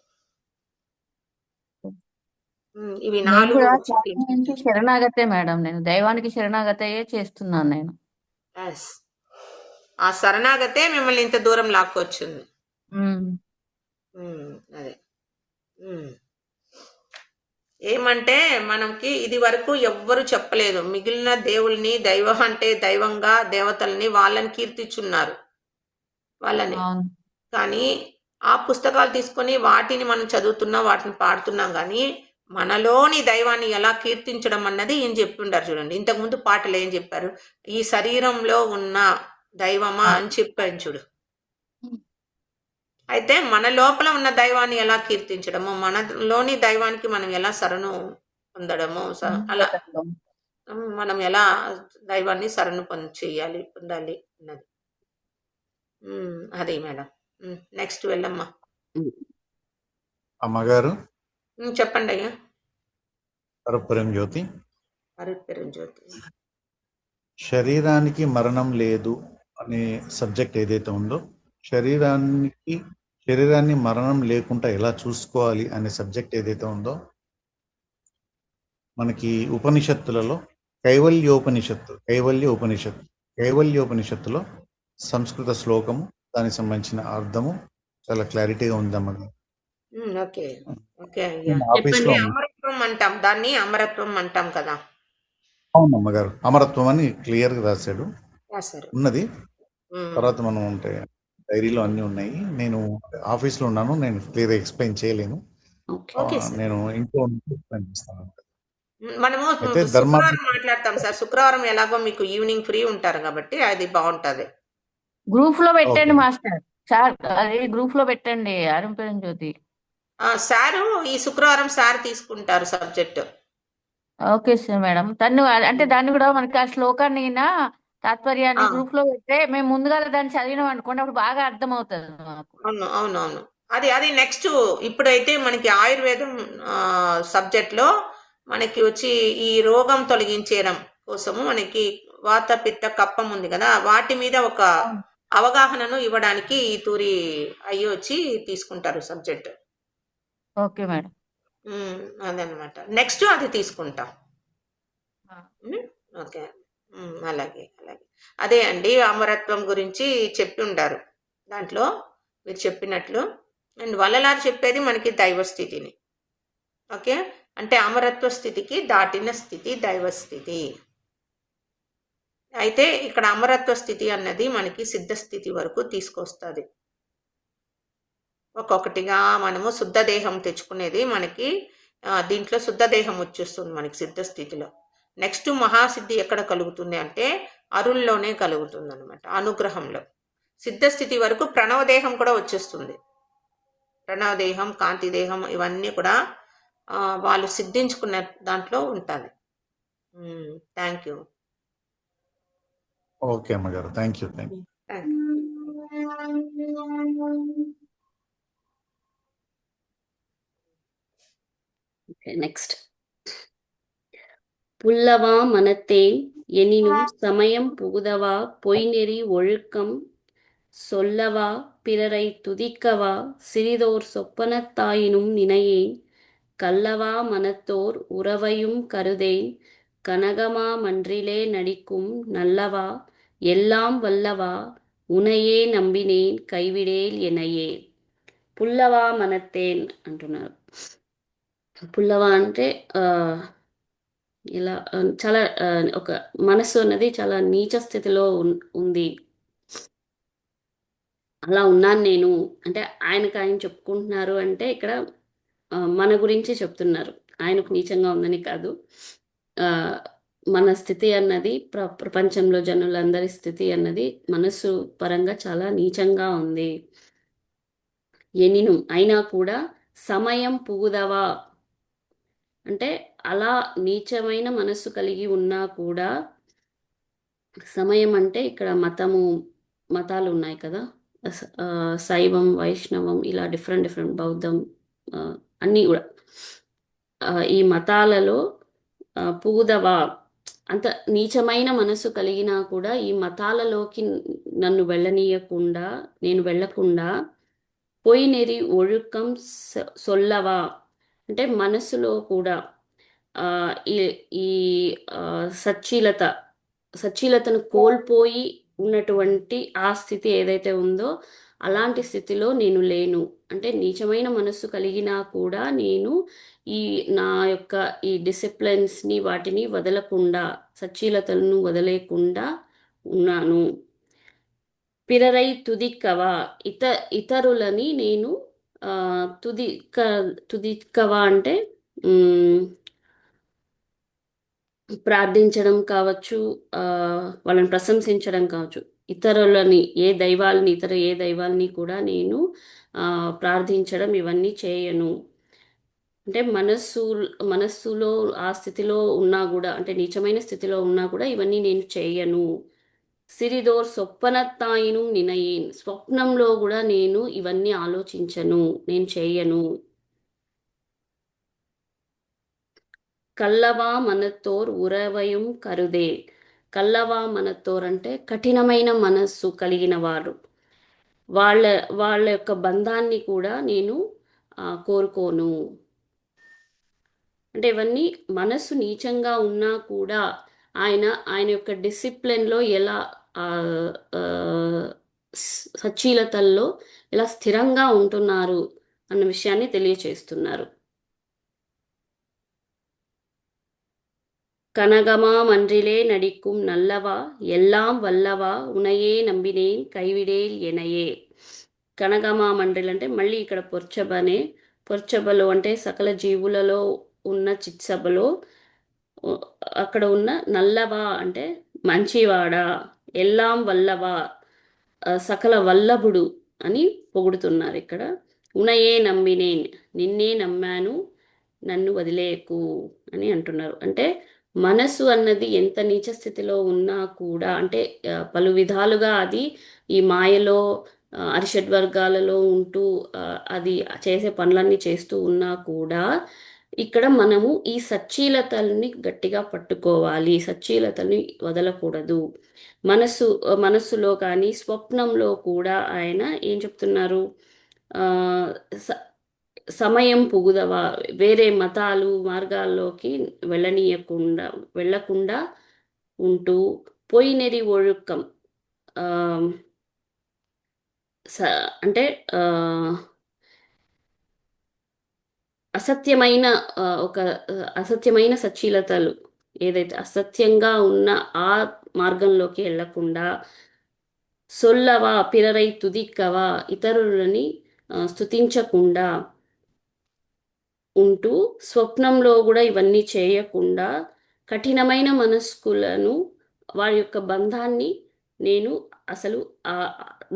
A: ఇవి
D: నేను
A: 4
D: కూడా చాలా నుంచి శరణాగతే మేడం. నేను దైవానికి శరణాగతయే చేస్తున్నాను నేను.
A: ఆ శరణాగతే మిమ్మల్ని ఇంత దూరం లాక్కొచ్చింది. అదే ఏమంటే మనకి ఇది వరకు ఎవ్వరు చెప్పలేదు. మిగిలిన దేవుల్ని, దైవం అంటే దైవంగా దేవతల్ని వాళ్ళని కీర్తించున్నారు వాళ్ళని. కానీ ఆ పుస్తకాలు తీసుకొని వాటిని మనం చదువుతున్నాం, వాటిని పాడుతున్నాం. కానీ మనలోని దైవాన్ని ఎలా కీర్తించడం అన్నది ఈయన చెప్పిండారు. చూడండి, ఇంతకుముందు పాటలు ఏం చెప్పారు, ఈ శరీరంలో ఉన్న దైవమా అని చెప్పాను చూడు. అయితే మన లోపల ఉన్న దైవాన్ని ఎలా కీర్తించడము, మనలోని దైవానికి మనం ఎలా శరణు పొందడము, అలా మనం ఎలా దైవాన్ని శరణు పొందాలి అన్నది. అదే మేడం. నెక్స్ట్ వెళ్ళమ్మా.
E: అమ్మగారు
A: చెప్పండి అయ్యా.
E: అరుట్పెరుం జ్యోతి.
A: అరుట్పెరుం జ్యోతి.
E: శరీరానికి మరణం లేదు అనే సబ్జెక్ట్ ఏదైతే ఉందో, శరీరాన్ని మరణం లేకుండా ఎలా చూసుకోవాలి అనే సబ్జెక్ట్ ఏదైతే ఉందో, మనకి ఉపనిషత్తులలో కైవల్యోపనిషత్తులో సంస్కృత శ్లోకము, దానికి సంబంధించిన అర్థము చాలా క్లారిటీగా ఉందమ్మగారు.
A: ఓకే ఓకే అయ్యా. అమరత్వం అంటాం దాన్ని, అమరత్వం అంటాం కదా.
E: అవునమ్మగారు, అమరత్వం అని క్లియర్ గా రాశాడు ఉన్నది. తర్వాత మనం ఉంటే డైరీలో అన్ని ఉన్నాయి. నేను ఆఫీస్ లో ఉన్నాను, నేను క్లియర్ ఎక్స్ప్లెయిన్ చేయలేను. నేను ఇంట్లో ఎక్స్ప్లెయిన్ చేస్తాను.
A: మనము శుక్రవారం మాట్లాడతాం సార్. శుక్రవారం ఎలాగో మీకు ఈవినింగ్ ఫ్రీ ఉంటారు కాబట్టి అది బాగుంటది.
D: గ్రూప్ లో పెట్టండి మాస్టర్ సార్, అది గ్రూప్ లో పెట్టండి. అరుట్పెరుం జ్యోతి
A: సారు ఈ శుక్రవారం సార్ తీసుకుంటారు సబ్జెక్ట్.
D: Okay sir madam. తను అంటే దాన్ని కూడా మనకి ఆ శ్లోకాన్ని తాత్పర్యాన్ని గ్రూప్ లో పెడితే మేము ముందుగా దాన్ని చదివినాం అనుకోండి, అప్పుడు బాగా అర్థం అవుతుంది మాకు.
A: అవును. అది నెక్స్ట్. ఇప్పుడైతే మనకి ఆయుర్వేదం సబ్జెక్ట్ లో మనకి వచ్చి ఈ రోగం తొలగించడం కోసము మనకి వాత పిత్త కప్పం ఉంది కదా, వాటి మీద ఒక అవగాహనను ఇవ్వడానికి ఈ తూరి అయ్యి వచ్చి తీసుకుంటారు సబ్జెక్ట్.
D: Okay madam.
A: అదనమాట. నెక్స్ట్ అది తీసుకుంటాం. ఓకే, అలాగే. అదే అండి, అమరత్వం గురించి చెప్పి ఉండారు దాంట్లో మీరు చెప్పినట్లు. అండ్ వల్లలారు చెప్పేది మనకి దైవ స్థితిని. ఓకే, అంటే అమరత్వ స్థితికి దాటిన స్థితి దైవ స్థితి. అయితే ఇక్కడ అమరత్వ స్థితి అన్నది మనకి సిద్ధ స్థితి వరకు తీసుకొస్తుంది. ఒక్కొక్కటిగా మనము శుద్ధ దేహం తెచ్చుకునేది మనకి దీంట్లో శుద్ధ దేహం వచ్చేస్తుంది మనకి సిద్ధ స్థితిలో. నెక్స్ట్ మహాసిద్ధి ఎక్కడ కలుగుతుంది అంటే అరుల్లోనే కలుగుతుంది అనమాట, అనుగ్రహంలో. సిద్ధ స్థితి వరకు ప్రణవదేహం కూడా వచ్చేస్తుంది. ప్రణవదేహం, కాంతిదేహం ఇవన్నీ కూడా వాళ్ళు సిద్ధించుకున్న దాంట్లో ఉంటుంది. Thank you.
E: ఓకే అమ్మగారు, థ్యాంక్ యూ.
B: ఓకే, నెక్స్ట్ புல்லவா மனத்தேன் எனினும் சமயம் புகுதவா பொய்நெறி ஒழுக்கம் சொல்லவா பிறரை துதிக்கவா சிறிதோர் சொப்பனத்தாயினும் நினையேன் கல்லவா மனத்தோர் உறவையும் கருதேன் கனகமா மன்றிலே நடிக்கும் நல்லவா எல்லாம் வல்லவா உனையே నమ్మినేన్ కైవిడేల్ ఎనయే పుల్లవా మనతేన్ అంటున్నారు. పుల్లవా అంటే ఇలా చాలా ఒక మనస్సు అన్నది చాలా నీచ స్థితిలో ఉంది. అలా ఉన్నాను నేను అంటే ఆయనకు ఆయన చెప్పుకుంటున్నారు అంటే ఇక్కడ మన గురించి చెప్తున్నారు. ఆయనకు నీచంగా ఉందని కాదు. మన స్థితి అన్నది ప్రపంచంలో జనులందరి స్థితి అన్నది మనస్సు పరంగా చాలా నీచంగా ఉంది. ఎనిను అయినా కూడా సమయం పుగుదవా అంటే అలా నీచమైన మనస్సు కలిగి ఉన్నా కూడా సమయం అంటే ఇక్కడ మతాలు ఉన్నాయి కదా, శైవం వైష్ణవం ఇలా డిఫరెంట్ బౌద్ధం అన్నీ కూడా ఈ మతాలలో పుగుదవా అంత నీచమైన మనసు కలిగినా కూడా ఈ మతాలలోకి నన్ను నేను వెళ్ళకుండా పొయ్యినెరి ఒழுக்கம் సొల్లవా అంటే మనసులో కూడా ఈ సచ్చీలతను కోల్పోయి ఉన్నటువంటి ఆ స్థితి ఏదైతే ఉందో అలాంటి స్థితిలో నేను లేను. అంటే నీచమైన మనస్సు కలిగినా కూడా నేను నా యొక్క ఈ డిసిప్లిన్స్ని వాటిని వదలకుండా సచ్చీలతలను వదలేకుండా ఉన్నాను. పిరరై తుదిక్కవా ఇతరులని నేను తుదిక్కవా అంటే ప్రార్థించడం కావచ్చు, వాళ్ళని ప్రశంసించడం కావచ్చు. ఇతరులని ఏ దైవాల్ని కూడా నేను ప్రార్థించడం ఇవన్నీ చేయను. అంటే మనస్సులో ఆ స్థితిలో ఉన్నా కూడా అంటే నీచమైన స్థితిలో ఉన్నా కూడా ఇవన్నీ నేను చేయను. సిరిదోర్ సొప్పనత్తాయిను నినయేన్ స్వప్నంలో కూడా నేను ఇవన్నీ ఆలోచించను, నేను చేయను. కల్లవా మనత్తోర్ ఉరవయం కరుదే కల్లవా మనత్తోర్ అంటే కఠినమైన మనస్సు కలిగిన వారు, వాళ్ళ యొక్క బంధాన్ని కూడా నేను కోరుకోను. అంటే ఇవన్నీ మనస్సు నీచంగా ఉన్నా కూడా ఆయన యొక్క డిసిప్లిన్లో ఎలా సచ్చీలతల్లో ఎలా స్థిరంగా ఉంటున్నారు అన్న విషయాన్ని తెలియచేస్తున్నారు. கனகமா மன்றிலே நடிக்கும் நல்லவா எல்லாம் వల్లవా ఉనయే నమ్మినేన్ కైవిడేల్ ఎనయే. కనగమా మండ్రిల్ అంటే మళ్ళీ ఇక్కడ పొర్చబలో అంటే సకల జీవులలో ఉన్న చిత్సభలో అక్కడ ఉన్న నల్లవా అంటే మంచివాడా, ఎల్లాం వల్లవా సకల వల్లభుడు అని పొగుడుతున్నారు ఇక్కడ. ఉనయే నమ్మినేన్ నిన్నే నమ్మాను నన్ను వదిలేకు అని అంటున్నారు. అంటే మనసు అన్నది ఎంత నీచ స్థితిలో ఉన్నా కూడా అంటే పలు విధాలుగా అది ఈ మాయలో అరిషడ్ వర్గాలలో ఉంటూ అది చేసే పనులన్నీ చేస్తూ ఉన్నా కూడా ఇక్కడ మనము ఈ సచ్చీలతల్ని గట్టిగా పట్టుకోవాలి, సచ్చీలతల్ని వదలకూడదు. మనస్సులో కానీ స్వప్నంలో కూడా ఆయన ఏం చెప్తున్నారు, సమయం పుగుదవా వేరే మతాలు మార్గాల్లోకి వెళ్ళకుండా ఉంటూ పొయ్యినెరి ఒழுக்கம் అంటే అసత్యమైన సచ్చీలతలు ఏదైతే అసత్యంగా ఉన్న ఆ మార్గంలోకి వెళ్లకుండా సొల్లవా పిరరై తుదిక్కవా ఇతరులని స్తుతించకుండా ఉంటూ స్వప్నంలో కూడా ఇవన్నీ చేయకుండా కఠినమైన మనస్కులను వారి యొక్క బంధాన్ని నేను అసలు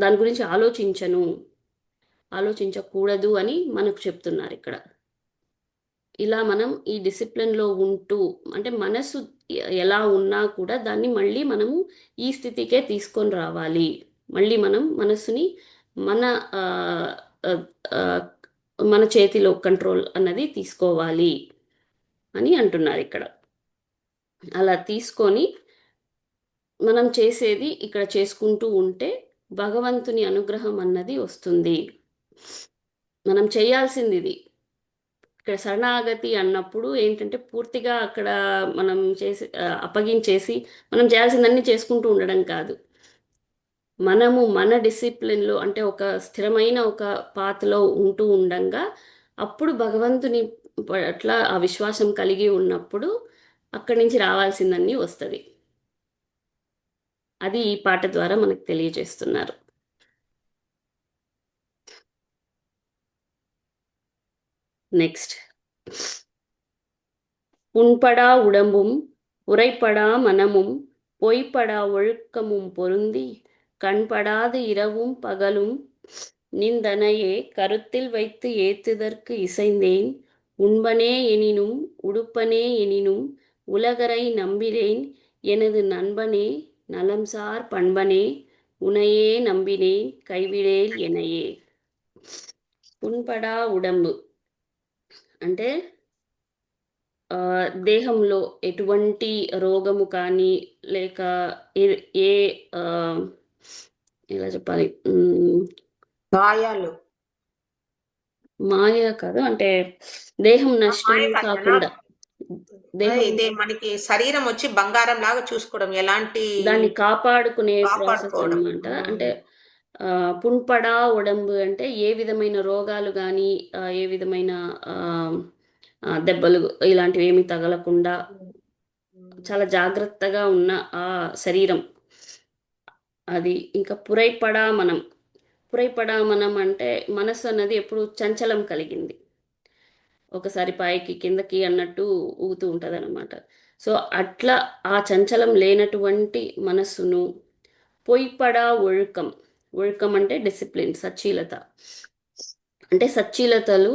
B: దాని గురించి ఆలోచించకూడదు అని మనకు చెప్తున్నారు ఇక్కడ. ఇలా మనం ఈ డిసిప్లిన్లో ఉంటూ అంటే మనసు ఎలా ఉన్నా కూడా దాన్ని మళ్ళీ మనము ఈ స్థితికే తీసుకొని రావాలి. మళ్ళీ మనం మనసుని మన చేతిలో కంట్రోల్ అన్నది తీసుకోవాలి అని అంటున్నారు ఇక్కడ. అలా తీసుకొని మనం చేసేది ఇక్కడ చేసుకుంటూ ఉంటే భగవంతుని అనుగ్రహం అన్నది వస్తుంది. మనం చేయాల్సింది ఇది. ఇక్కడ శరణాగతి అన్నప్పుడు ఏంటంటే పూర్తిగా అక్కడ మనం అప్పగించేసి మనం చేయాల్సిందన్నీ చేసుకుంటూ ఉండడం కాదు. మనము మన డిసిప్లిన్లో అంటే ఒక స్థిరమైన ఒక పాత్లో ఉంటూ ఉండంగా అప్పుడు భగవంతుని పట్ల ఆ విశ్వాసం కలిగి ఉన్నప్పుడు అక్కడి నుంచి రావాల్సిందన్నీ వస్తుంది. అది ఈ పాట ద్వారా మనకు తెలియజేస్తున్నారు. నెక్స్ట్, புண்படா உடம்பும் உரைப்படா மனமும் பொய்ப்படா ஒழுக்கமும் பொருந்தி கண்படாது இரவும் பகலும் நிந்தனையே கருத்தில் வைத்து ஏத்துதற்கு இசைந்தேன் உண்பனே எனினும் உடுப்பனே எனினும் உலகரை நம்பினேன் எனது நண்பனே நலம்சார் பண்பனே உனையே நம்பினேன் கைவிடேல் ఎనయే. పున్పడా ఉడంబు అంటే దేహంలో ఎటువంటి రోగము కానీ లేక ఏ ఎలా చెప్పాలి,
A: గాయాలు
B: మాయ కాదు, అంటే దేహం నష్టం
A: మాయ కాదు
B: కాకుండా దేహం
A: ఇదే మనకి శరీరం వచ్చి బంగారం లాగా చూసుకోవడం, ఎలాంటి
B: దాన్ని కాపాడుకునే ప్రాసెస్
A: కాపాడుకోవడం.
B: అన్నమాట. అంటే పున్పడా ఉడంబు అంటే ఏ విధమైన రోగాలు కానీ ఏ విధమైన దెబ్బలు ఇలాంటివి ఏమీ తగలకుండా చాలా జాగ్రత్తగా ఉన్న ఆ శరీరం అది. ఇంకా పురైపడా మనం అంటే మనసు అన్నది ఎప్పుడు చంచలం కలిగింది, ఒకసారి పైకి కిందకి అన్నట్టు ఊగుతూ ఉంటుంది అనమాట. సో అట్లా ఆ చంచలం లేనటువంటి మనస్సును పొయ్పడా ఒழுకం అంటే డిసిప్లిన్, సచ్చీలత. అంటే సచ్చీలతలు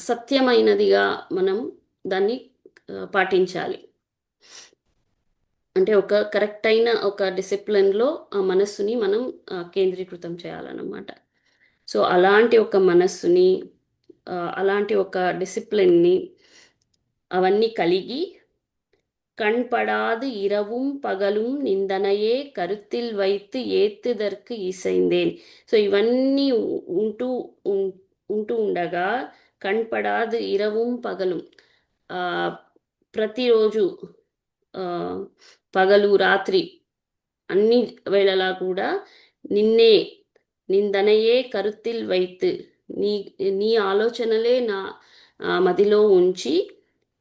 B: సత్యమైనదిగా మనం దాన్ని పాటించాలి. అంటే ఒక కరెక్ట్ అయిన ఒక డిసిప్లిన్లో ఆ మనస్సుని మనం కేంద్రీకృతం చేయాలన్నమాట. సో అలాంటి ఒక మనస్సుని అలాంటి ఒక డిసిప్లిన్ని అవన్నీ కలిగి கண்படாது இரவும் பகலும் நிந்தனையே கருத்தில் வைத்து ஏத்துதற்கு இசைந்தேன். సో ఇవన్నీ ఉంటూ ఉండగా కண்పడాదు ఇరவும் పగలు, ప్రతిరోజు పగలు రాత్రి అన్ని వేళలా కూడా నిన్నే నిందనయే కరుత్తిల్ వైత్ నీ ఆలోచనలే నా మదిలో ఉంచి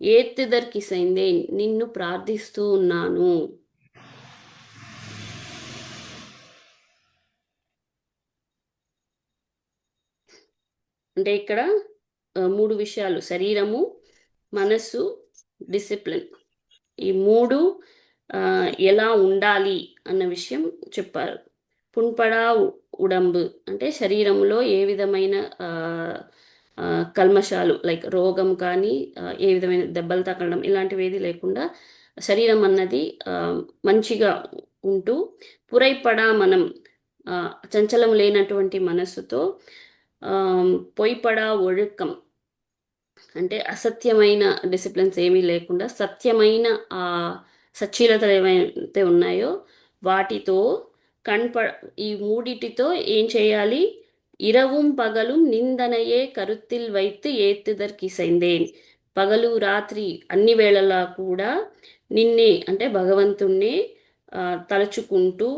B: ఏత్తుదర్కి సైందేన్ నిన్ను ప్రార్థిస్తూ ఉన్నాను. అంటే ఇక్కడ 3 విషయాలు, శరీరము, మనస్సు, డిసిప్లిన్, ఈ 3 ఎలా ఉండాలి అన్న విషయం చెప్పారు. పున్పడా ఉడంబు అంటే శరీరంలో ఏ విధమైన కల్మషాలు లైక్ రోగం కానీ ఏ విధమైన దెబ్బలు తగలడం ఇలాంటివి ఏది లేకుండా శరీరం అన్నది మంచిగా ఉంటూ, పురైపడా మనం చంచలం లేనటువంటి మనస్సుతో, పొయ్పడా ఒழுకం అంటే అసత్యమైన డిసిప్లిన్స్ ఏమీ లేకుండా సత్యమైన ఆ సచ్చీలతలు ఏవైతే ఉన్నాయో వాటితో ఈ మూడిటితో ఏం చేయాలి, ఇరவும் పగலும் నిందనయే కరుత్తిల్ వైత్ ఏత్తుదర్కి సైందేన్, పగలు రాత్రి అన్ని వేళలా కూడా నిన్నే అంటే భగవంతుణ్ణి తలుచుకుంటూ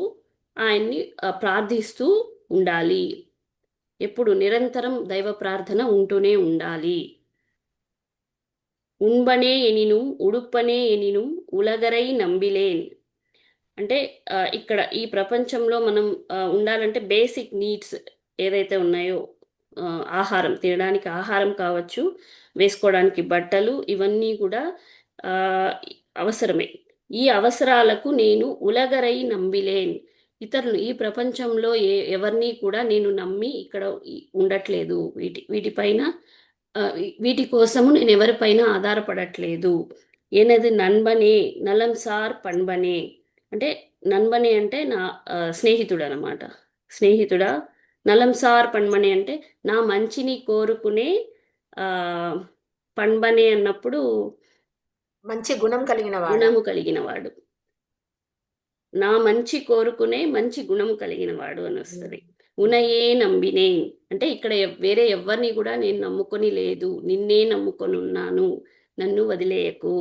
B: ఆయన్ని ప్రార్థిస్తూ ఉండాలి. ఎప్పుడు నిరంతరం దైవ ప్రార్థన ఉంటూనే ఉండాలి. ఉన్బనే ఎనినుం ఉడుప్పనే ఎనినుం ఉలగరై నంబిలేన్ అంటే ఇక్కడ ఈ ప్రపంచంలో మనం ఉండాలంటే బేసిక్ నీడ్స్ ఏదైతే ఉన్నాయో, ఆహారం, తినడానికి ఆహారం కావచ్చు, వేసుకోవడానికి బట్టలు, ఇవన్నీ కూడా అవసరమే. ఈ అవసరాలకు నేను ఉలగరై నంబిలేన్, ఇతరులు ఈ ప్రపంచంలో ఎవరిని కూడా నేను నమ్మి ఇక్కడ ఉండట్లేదు, వీటిపైన వీటి కోసము నేను ఎవరిపైన ఆధారపడట్లేదు. ఎనదు నన్బనే నలంసార్ పண்பனே అంటే నన్బనే అంటే నా స్నేహితుడు అనమాట. స్నేహితుడా, నలంసార్ పண்பனே అంటే నా మంచిని కోరుకునే పண்பனே అన్నప్పుడు
A: మంచి గుణం కలిగిన వాడా
B: గుణము కలిగిన వాడు. నా మంచి కోరుకునే మంచి గుణము కలిగిన వాడు అని వస్తుంది. ఉనయే నంబినేన్ అంటే ఇక్కడ వేరే ఎవరిని కూడా నేను నమ్ముకొని లేదు, నిన్నే నమ్ముకొని ఉన్నాను, నన్ను వదిలేయకు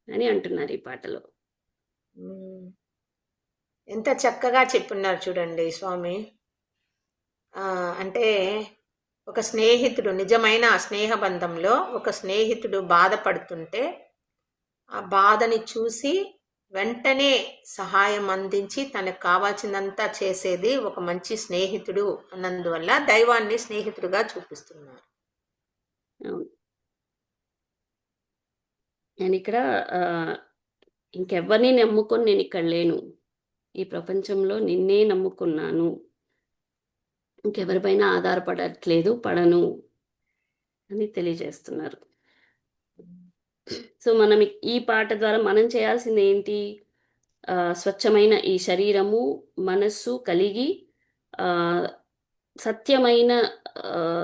B: అని అంటున్నారు ఈ పాటలో.
A: ఉమ్. ఎంత చక్కగా చెప్పున్నారు చూడండి స్వామి. అంటే ఒక స్నేహితుడు, నిజమైన స్నేహ బంధంలో ఒక స్నేహితుడు బాధపడుతుంటే ఆ బాధని చూసి వెంటనే సహాయం అందించి తనకు కావాల్సిందంతా చేసేది ఒక మంచి స్నేహితుడు అన్నందువల్ల దైవాన్ని స్నేహితుడుగా చూపిస్తున్నారు.
B: అవును. నేను ఇక్కడ ఇంకెవరిని నమ్ముకొని నేను ఇక్కడ లేను, ఈ ప్రపంచంలో నిన్నే నమ్ముకున్నాను, ఇంకెవరిపైన ఆధారపడట్లేదు, పడను అని తెలియజేస్తున్నారు. సో మనం ఈ పాట ద్వారా మనం చేయాల్సింది ఏంటి? స్వచ్ఛమైన ఈ శరీరము మనస్సు కలిగి సత్యమైన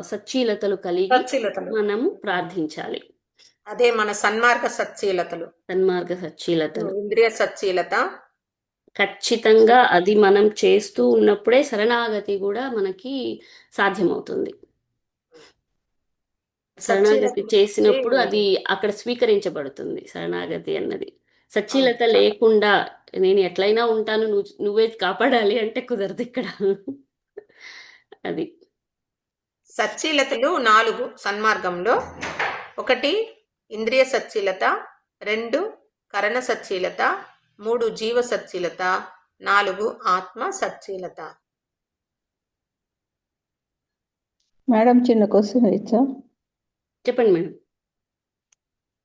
B: సచ్చీలతలు కలిగి
A: సచ్చీలతలు.
B: మనము ప్రార్థించాలి.
A: అదే మన సన్మార్గ సచ్చీలతలు,
B: సన్మార్గ సచ్చీలతలు.
A: ఇంద్రియ సచ్చీలత
B: ఖచ్చితంగా అది మనం చేస్తూ ఉన్నప్పుడే శరణాగతి కూడా మనకి సాధ్యమవుతుంది. శరణాగతి చేసినప్పుడు అది అక్కడ స్వీకరించబడుతుంది. శరణాగతి అన్నది సచ్చీలత లేకుండా నేను ఎట్లయినా ఉంటాను, నువ్వే కాపాడాలి అంటే కుదరదు ఇక్కడ. అది
A: సచ్చీలతలు 4 సన్మార్గంలో. 1 ఇంద్రియ సచ్చీలత, 2 కరణ సచ్చీలత, 3 జీవ సచ్చీలత, 4 ఆత్మ సచ్చీలత.
C: మేడం చిన్న క్వశ్చన్ ఇచ్చా?
B: చెప్పండి మేడం.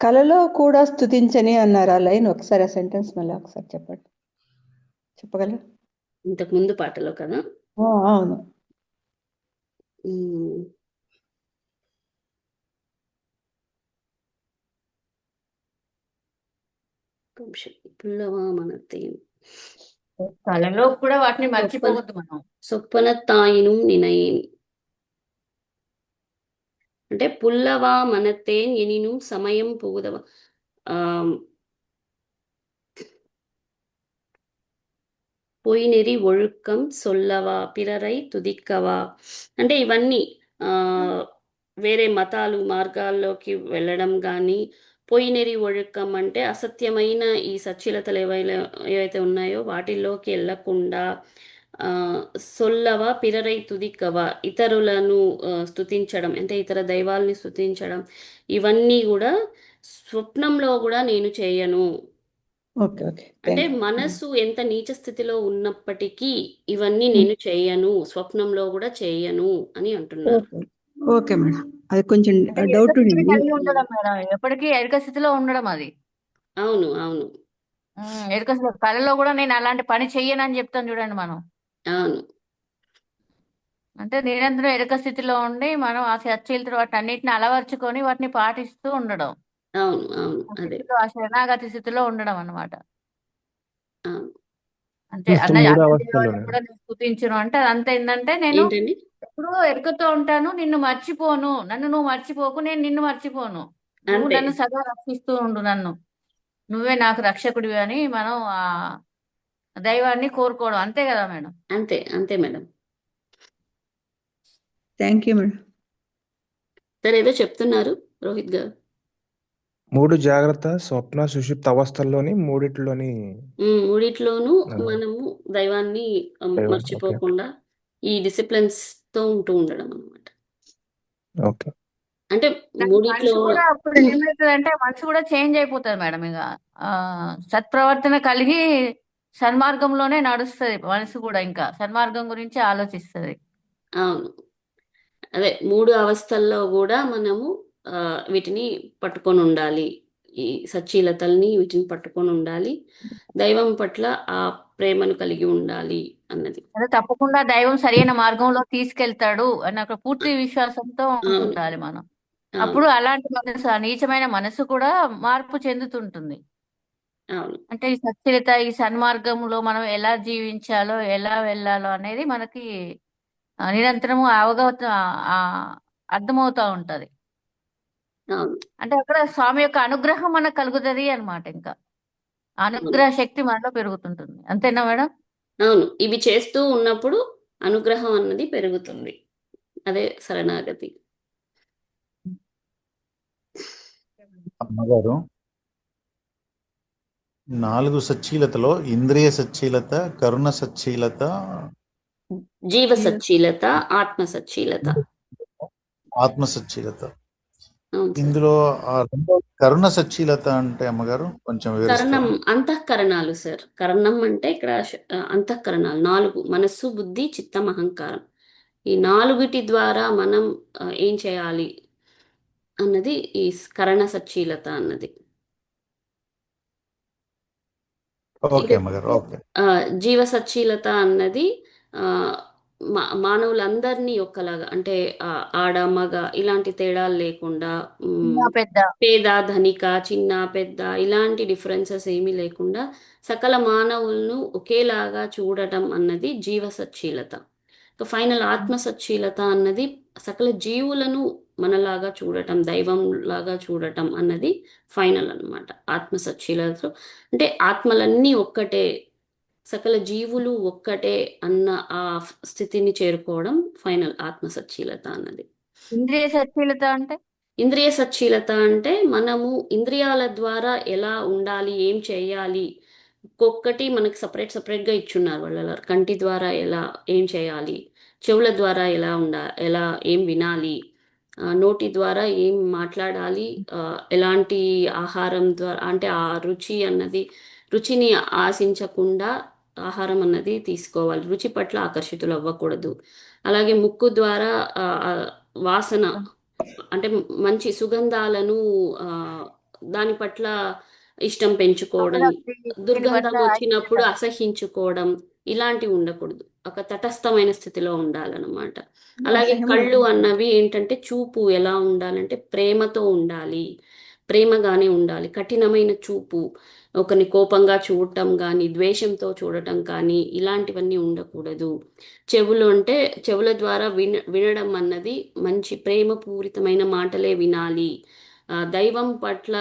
C: కలలో కూడా స్తుతించని అన్నారు. ఆ లైన్ ఒకసారి, ఆ సెంటెన్స్ మళ్ళీ ఒకసారి చెప్పండి, చెప్పగలరా?
B: ఇంతకు ముందు పాటలో కదా?
C: అవును.
B: పుల్లవా మనతే
D: కళలో కూడా వాటిని మర్చిపోవద్దు మనం.
B: సొప్పనత్తాయిను నినయేన్ అంటే పుల్లవా మనతేన్ ఎనిను సమయం పోగుదవా. పొయినెరి ఒழுக்கம் సొల్లవా పిరరై తుదిక్కవా అంటే ఇవన్నీ వేరే మతాలు మార్గాల్లోకి వెళ్ళడం కానీ, పొయినెరి ఒழுக்கம் అంటే అసత్యమైన ఈ సచ్చీలతలు ఏవైతే ఉన్నాయో వాటిల్లోకి వెళ్ళకుండా, సొల్లవ పిరరై తుదిక్కవ ఇతరులను స్తుతించడం అంటే ఇతర దైవాల్ని స్తుతించడం, ఇవన్నీ కూడా స్వప్నంలో కూడా నేను చేయను. అంటే మనసు ఎంత నీచ స్థితిలో ఉన్నప్పటికీ ఇవన్నీ నేను చేయను, స్వప్నంలో కూడా చేయను అని అంటున్నారు.
C: ఓకే మేడం, అది కొంచెం డౌట్
D: కలిగి ఉండడం మేడం, ఎప్పటికీ ఎరుక స్థితిలో ఉండడం అది.
B: అవును అవును.
D: ఎరుక కళలో కూడా నేను అలాంటి పని చెయ్యను అని చెప్తాను చూడండి మనం.
B: అవును.
D: అంటే నిరంతరం ఎరుక స్థితిలో ఉండి మనం ఆ సచ్చీలతో వాటిని అన్నిటిని అలవర్చుకొని వాటిని పాటిస్తూ ఉండడం.
B: అవును అవును. అదే
D: ఆ శరణాగతి స్థితిలో ఉండడం అన్నమాట. అంటే
F: కూడా
D: నేను స్తుతించును అంటే అదంతా ఏంటంటే నేను
B: ఏంటండి?
D: ఎప్పుడు ఎరుకతో ఉంటాను, నిన్ను మర్చిపోను, నన్ను నువ్వు మర్చిపోకు, నేను నిన్ను మర్చిపోను, నువ్వు
B: అంతే
D: నన్ను సదా రక్షిస్తూ ఉండు, నన్ను నువ్వే నాకు రక్షకుడివి అని మనం ఆ దైవాన్ని కోరుకోవడం. అంతే కదా మేడం?
B: అంతే అంతే మేడం.
C: Thank you madam.
B: సరే ఏదో చెప్తున్నారు రోహిత్ గారు.
F: 3 జాగ్రత్త స్వప్న సుషుప్త అవస్థల్లోని మూడిట్లోని
B: మూడిట్లోనూ మనము దైవాన్ని మర్చిపోకుండా ఈ డిసిప్లిన్స్ తో ఉంటూ ఉండడం అన్నమాట.
F: ఓకే.
B: అంటే మూడిట్లో
D: కూడా అప్పుడు ఏమవుతుందంటే మనసు కూడా చేంజ్ అయిపోతుంది మేడం. ఇక సత్ప్రవర్తన కలిగి సన్మార్గంలోనే నడుస్తుంది మనసు కూడా, ఇంకా సన్మార్గం గురించి ఆలోచిస్తుంది.
B: అవును. అదే 3 అవస్థల్లో కూడా మనము వీటిని పట్టుకొని ఉండాలి, ఈ సచ్చీలతల్ని వీటిని పట్టుకొని ఉండాలి, దైవం పట్ల ఆ ప్రేమను కలిగి ఉండాలి అన్నది.
D: అదే తప్పకుండా దైవం సరైన మార్గంలో తీసుకెళ్తాడు అని అక్కడ పూర్తి విశ్వాసంతో ఉండాలి మనం. అప్పుడు అలాంటి మనసు, ఆ నీచమైన మనసు కూడా మార్పు చెందుతుంటుంది. అంటే ఈ సచ్చీలత, ఈ సన్మార్గంలో మనం ఎలా జీవించాలో, ఎలా వెళ్ళాలో అనేది మనకి నిరంతరము అవగాహన అర్థమవుతా ఉంటది.
B: అవును.
D: అంటే అక్కడ స్వామి యొక్క అనుగ్రహం మనకు కలుగుతుంది అనమాట. ఇంకా
B: అవును.
D: అనుగ్రహ శక్తి మనలో పెరుగుతుంటుంది. అంతేనా మేడం?
B: అవును. ఇవి చేస్తూ ఉన్నప్పుడు అనుగ్రహం అన్నది పెరుగుతుంది. అదే శరణాగతి.
E: అమ్మగారు 4 సచ్చీలతలో ఇంద్రియ సచ్చీలత, కరుణ సచ్చీలత,
B: జీవ సచ్చీలత, ఆత్మ సచ్చీలత.
E: ఆత్మ సచ్చీలత.
B: అవును సార్.
E: ఇందులో ఆ రెండో కరుణ సచ్చీలత అంటే అమ్మగారు కొంచెం
B: కరణం
E: వివరిస్తారా?
B: అంతఃకరణాలు సార్. కరణం అంటే ఇక్కడ అంతఃకరణాలు 4 మనస్సు, బుద్ధి, చిత్తం, అహంకారం. ఈ 4 ద్వారా మనం ఏం చేయాలి అన్నది ఈ కరణ సచ్చీలత అన్నది.
E: ఓకే అమ్మగారు. ఓకే.
B: జీవ సచ్చీలత అన్నది మానవులందరినీ ఒక్కలాగా అంటే ఆడ మగ ఇలాంటి తేడాలు లేకుండా
D: చిన్న పెద్ద
B: పేద ధనిక చిన్న పెద్ద ఇలాంటి డిఫరెన్సెస్ ఏమీ లేకుండా సకల మానవులను ఒకేలాగా చూడటం అన్నది జీవ సచ్చీలత. ఫైనల్ ఆత్మ సచ్చీలత అన్నది సకల జీవులను మనలాగా చూడటం దైవం లాగా చూడటం అన్నది ఫైనల్ అన్నమాట. ఆత్మ సచ్చీలత అంటే ఆత్మలన్నీ ఒక్కటే, సకల జీవులు ఒక్కటే అన్న ఆ స్థితిని చేరుకోవడం ఫైనల్ ఆత్మ సచ్చీలత అన్నది.
D: ఇంద్రియ సచ్చీలత అంటే
B: ఇంద్రియ సచ్చీలత అంటే మనము ఇంద్రియాల ద్వారా ఎలా ఉండాలి, ఏం చేయాలి, ఒక్కొక్కటి మనకి సపరేట్గా ఇచ్చున్నారు వాళ్ళ. కంటి ద్వారా ఎలా ఏం చేయాలి, చెవుల ద్వారా ఎలా ఏం వినాలి, నోటి ద్వారా ఏం మాట్లాడాలి, ఎలాంటి ఆహారం ద్వారా అంటే ఆ రుచిని ఆశించకుండా ఆహారం అన్నది తీసుకోవాలి, రుచి పట్ల ఆకర్షితులు అవ్వకూడదు. అలాగే ముక్కు ద్వారా వాసన అంటే మంచి సుగంధాలను దాని పట్ల ఇష్టం పెంచుకోవడం,
D: ఆసక్తి, దీని
B: దుర్గంధం
D: పట్ల
B: వచ్చినప్పుడు
D: ఐక్యత.
B: అసహించుకోవడం ఇలాంటివి ఉండకూడదు. ఒక తటస్థమైన స్థితిలో ఉండాలన్నమాట. అలాగే
C: అసహ్యం
B: కళ్ళు అన్నవి ఏంటంటే చూపు ఎలా ఉండాలంటే ప్రేమతో ఉండాలి, ప్రేమగానే ఉండాలి. కఠినమైన చూపు, ఒకరిని కోపంగా చూడటం కానీ ద్వేషంతో చూడటం కానీ ఇలాంటివన్నీ ఉండకూడదు. చెవులు అంటే చెవుల ద్వారా వినడం అన్నది మంచి ప్రేమపూరితమైన మాటలే వినాలి. దైవం పట్ల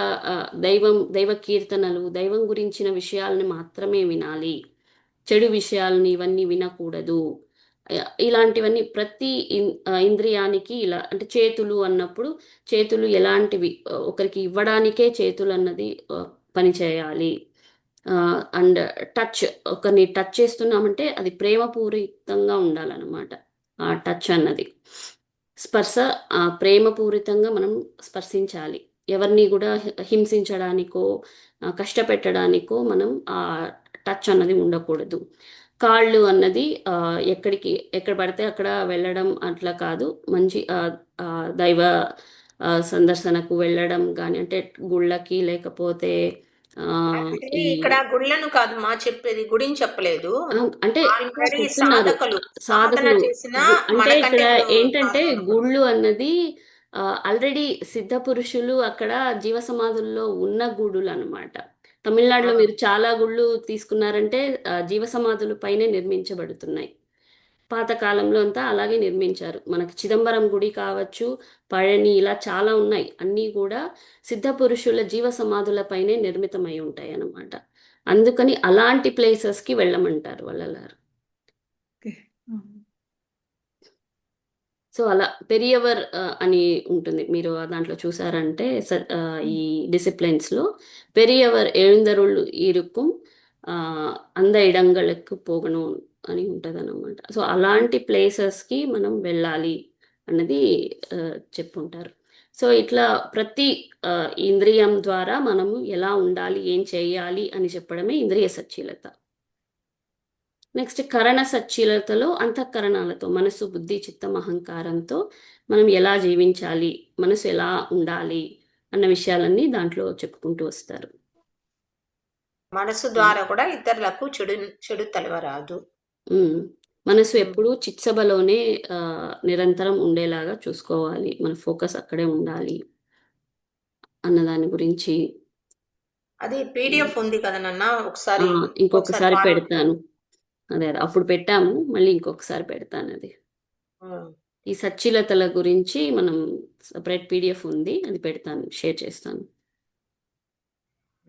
B: దైవ కీర్తనలు, దైవం గురించిన విషయాలను మాత్రమే వినాలి. చెడు విషయాలని ఇవన్నీ వినకూడదు. ఇలాంటివన్నీ ప్రతి ఇంద్రియానికి ఇలా అంటే చేతులు అన్నప్పుడు చేతులు ఎలాంటివి ఒకరికి ఇవ్వడానికే చేతులు అన్నది పనిచేయాలి. అండ్ టచ్, ఒకరిని టచ్ చేస్తున్నామంటే అది ప్రేమపూరితంగా ఉండాలన్నమాట. ఆ టచ్ అన్నది స్పర్శ ప్రేమపూరితంగా మనం స్పర్శించాలి. ఎవరిని కూడా హింసించడానికో కష్టపెట్టడానికో మనం ఆ టచ్ అన్నది ఉండకూడదు. కాళ్ళు అన్నది ఎక్కడ పడితే అక్కడ వెళ్ళడం అట్లా కాదు. మంచి దైవ సందర్శనకు వెళ్ళడం కానీ అంటే గుళ్ళకి లేకపోతే ఈ
A: ఇక్కడ గుళ్ళను కాదు మా చెప్పేది, గుడిని చెప్పలేదు.
B: అంటే
A: ఆల్రెడీ
B: చెప్తున్నారు
A: సాధన
B: సాధకులు.
A: చేసిన
B: అంటే ఇక్కడ
A: మనకంటే
B: ఏంటంటే గుళ్ళు అన్నది ఆల్రెడీ సిద్ధ పురుషులు అక్కడ జీవ సమాధుల్లో ఉన్న గుడులు అన్నమాట. తమిళనాడులో మీరు చాలా గుళ్ళు తీసుకున్నారంటే జీవ సమాధుల పైనే నిర్మించబడుతున్నాయి. పాతకాలంలో అంతా అలాగే నిర్మించారు. మనకి చిదంబరం గుడి కావచ్చు, పళని ఇలా చాలా ఉన్నాయి. అన్నీ కూడా సిద్ధ పురుషుల జీవ సమాధుల పైనే నిర్మితమై ఉంటాయి అన్నమాట. అందుకని అలాంటి ప్లేసెస్కి వెళ్ళమంటారు వాళ్ళలారు. సో అలా పెరియవర్ అని ఉంటుంది, మీరు దాంట్లో చూసారంటే ఈ డిసిప్లిన్స్లో పెరియవర్ எழுந்தருள் இருக்கும் அந்த இடங்களுக்கு போகணும் అని ఉంటుంది అన్నమాట. సో అలాంటి ప్లేసెస్కి మనం వెళ్ళాలి అన్నది చెప్పుంటారు. సో ఇట్లా ప్రతి ఇంద్రియం ద్వారా మనము ఎలా ఉండాలి, ఏం చేయాలి అని చెప్పడమే ఇంద్రియ సచ్చీలత. నెక్స్ట్ కరణ సచ్చీలతలో అంతఃకరణాలతో మనసు, బుద్ధి, చిత్తం, అహంకారంతో మనం ఎలా జీవించాలి, మనసు ఎలా ఉండాలి అన్న విషయాలన్నీ దాంట్లో చెప్పుకుంటూ వస్తారు.
A: మనసు ద్వారా కూడా ఇతరులకు చెడు తలవరాదు.
B: మనసు ఎప్పుడూ చిత్సభలోనే నిరంతరం ఉండేలాగా చూసుకోవాలి, మన ఫోకస్ అక్కడే ఉండాలి అన్న దాని గురించి.
A: అది పీడిఎఫ్ ఉంది కదా నాన్న, ఒకసారి
B: ఇంకొకసారి పెడతాను. అదే అప్పుడు పెట్టాము, మళ్ళీ ఇంకొకసారి పెడతాను అది. ఈ సచ్చిలతల గురించి మనం సపరేట్ పీడిఎఫ్ ఉంది, అది పెడతాను, షేర్ చేస్తాను.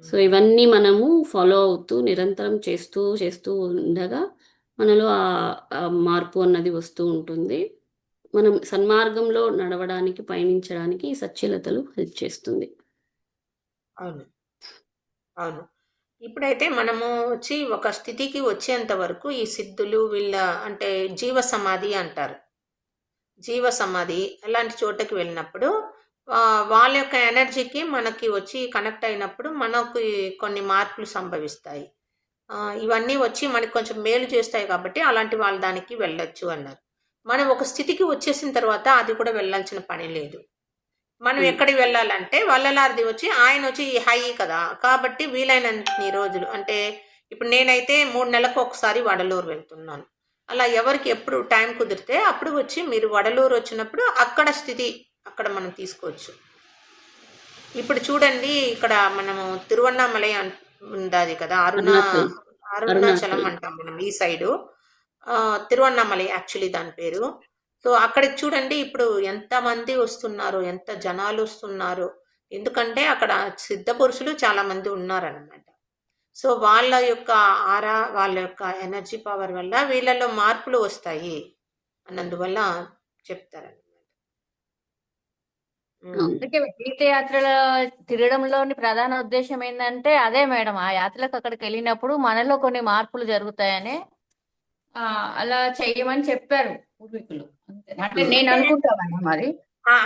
B: సో ఇవన్నీ మనము ఫాలో అవుతూ నిరంతరం చేస్తూ ఉండగా మనలో ఆ మార్పు అన్నది వస్తూ ఉంటుంది. మనం సన్మార్గంలో నడవడానికి, పయనించడానికి ఈ సచ్చిలతలు హెల్ప్ చేస్తుంది.
A: అవును అవును. ఇప్పుడైతే మనము వచ్చి ఒక స్థితికి వచ్చేంత వరకు ఈ సిద్ధులు వీళ్ళ అంటే జీవ సమాధి అంటారు. జీవ సమాధి అలాంటి చోటకి వెళ్ళినప్పుడు వాళ్ళ యొక్క ఎనర్జీకి మనకి వచ్చి కనెక్ట్ అయినప్పుడు మనకి కొన్ని మార్పులు సంభవిస్తాయి. ఇవన్నీ వచ్చి మనకి కొంచెం మేలు చేస్తాయి కాబట్టి అలాంటి వాళ్ళ దానికి వెళ్ళొచ్చు అన్నారు. మనం ఒక స్థితికి వచ్చేసిన తర్వాత అది కూడా వెళ్ళాల్సిన పని లేదు. మనం ఎక్కడికి వెళ్ళాలంటే వల్లలారిది వచ్చి ఆయన వచ్చి హై కదా, కాబట్టి వీలైనన్ని రోజులు అంటే ఇప్పుడు నేనైతే 3 నెలలకు ఒకసారి వడలూరు వెళ్తున్నాను. అలా ఎవరికి ఎప్పుడు టైం కుదిరితే అప్పుడు వచ్చి మీరు వడలూరు వచ్చినప్పుడు అక్కడ స్థితి అక్కడ మనం తీసుకోవచ్చు. ఇప్పుడు చూడండి, ఇక్కడ మనము తిరువన్నామలై ఉంది కదా, అరుణాచలం అంటాం మనం ఈ సైడు. తిరువన్నామలై యాక్చువల్లీ దాని పేరు. సో అక్కడికి చూడండి ఇప్పుడు ఎంత మంది వస్తున్నారు, ఎంత జనాలు వస్తున్నారు. ఎందుకంటే అక్కడ సిద్ధ పురుషులు చాలా మంది ఉన్నారనమాట. సో వాళ్ళ యొక్క ఆరా, వాళ్ళ యొక్క ఎనర్జీ పవర్ వల్ల వీళ్ళలో మార్పులు వస్తాయి అన్నందువల్ల చెప్తారనమాట.
D: అందుకే తీర్థయాత్రలో తిరగడంలోని ప్రధాన ఉద్దేశం ఏంటంటే అదే మేడం, ఆ యాత్రకు అక్కడికి వెళ్ళినప్పుడు మనలో కొన్ని మార్పులు జరుగుతాయని అలా చెయ్యమని చెప్పారు పూర్వీకులు. అంటే నేను అనుకుంటా మేడం అది.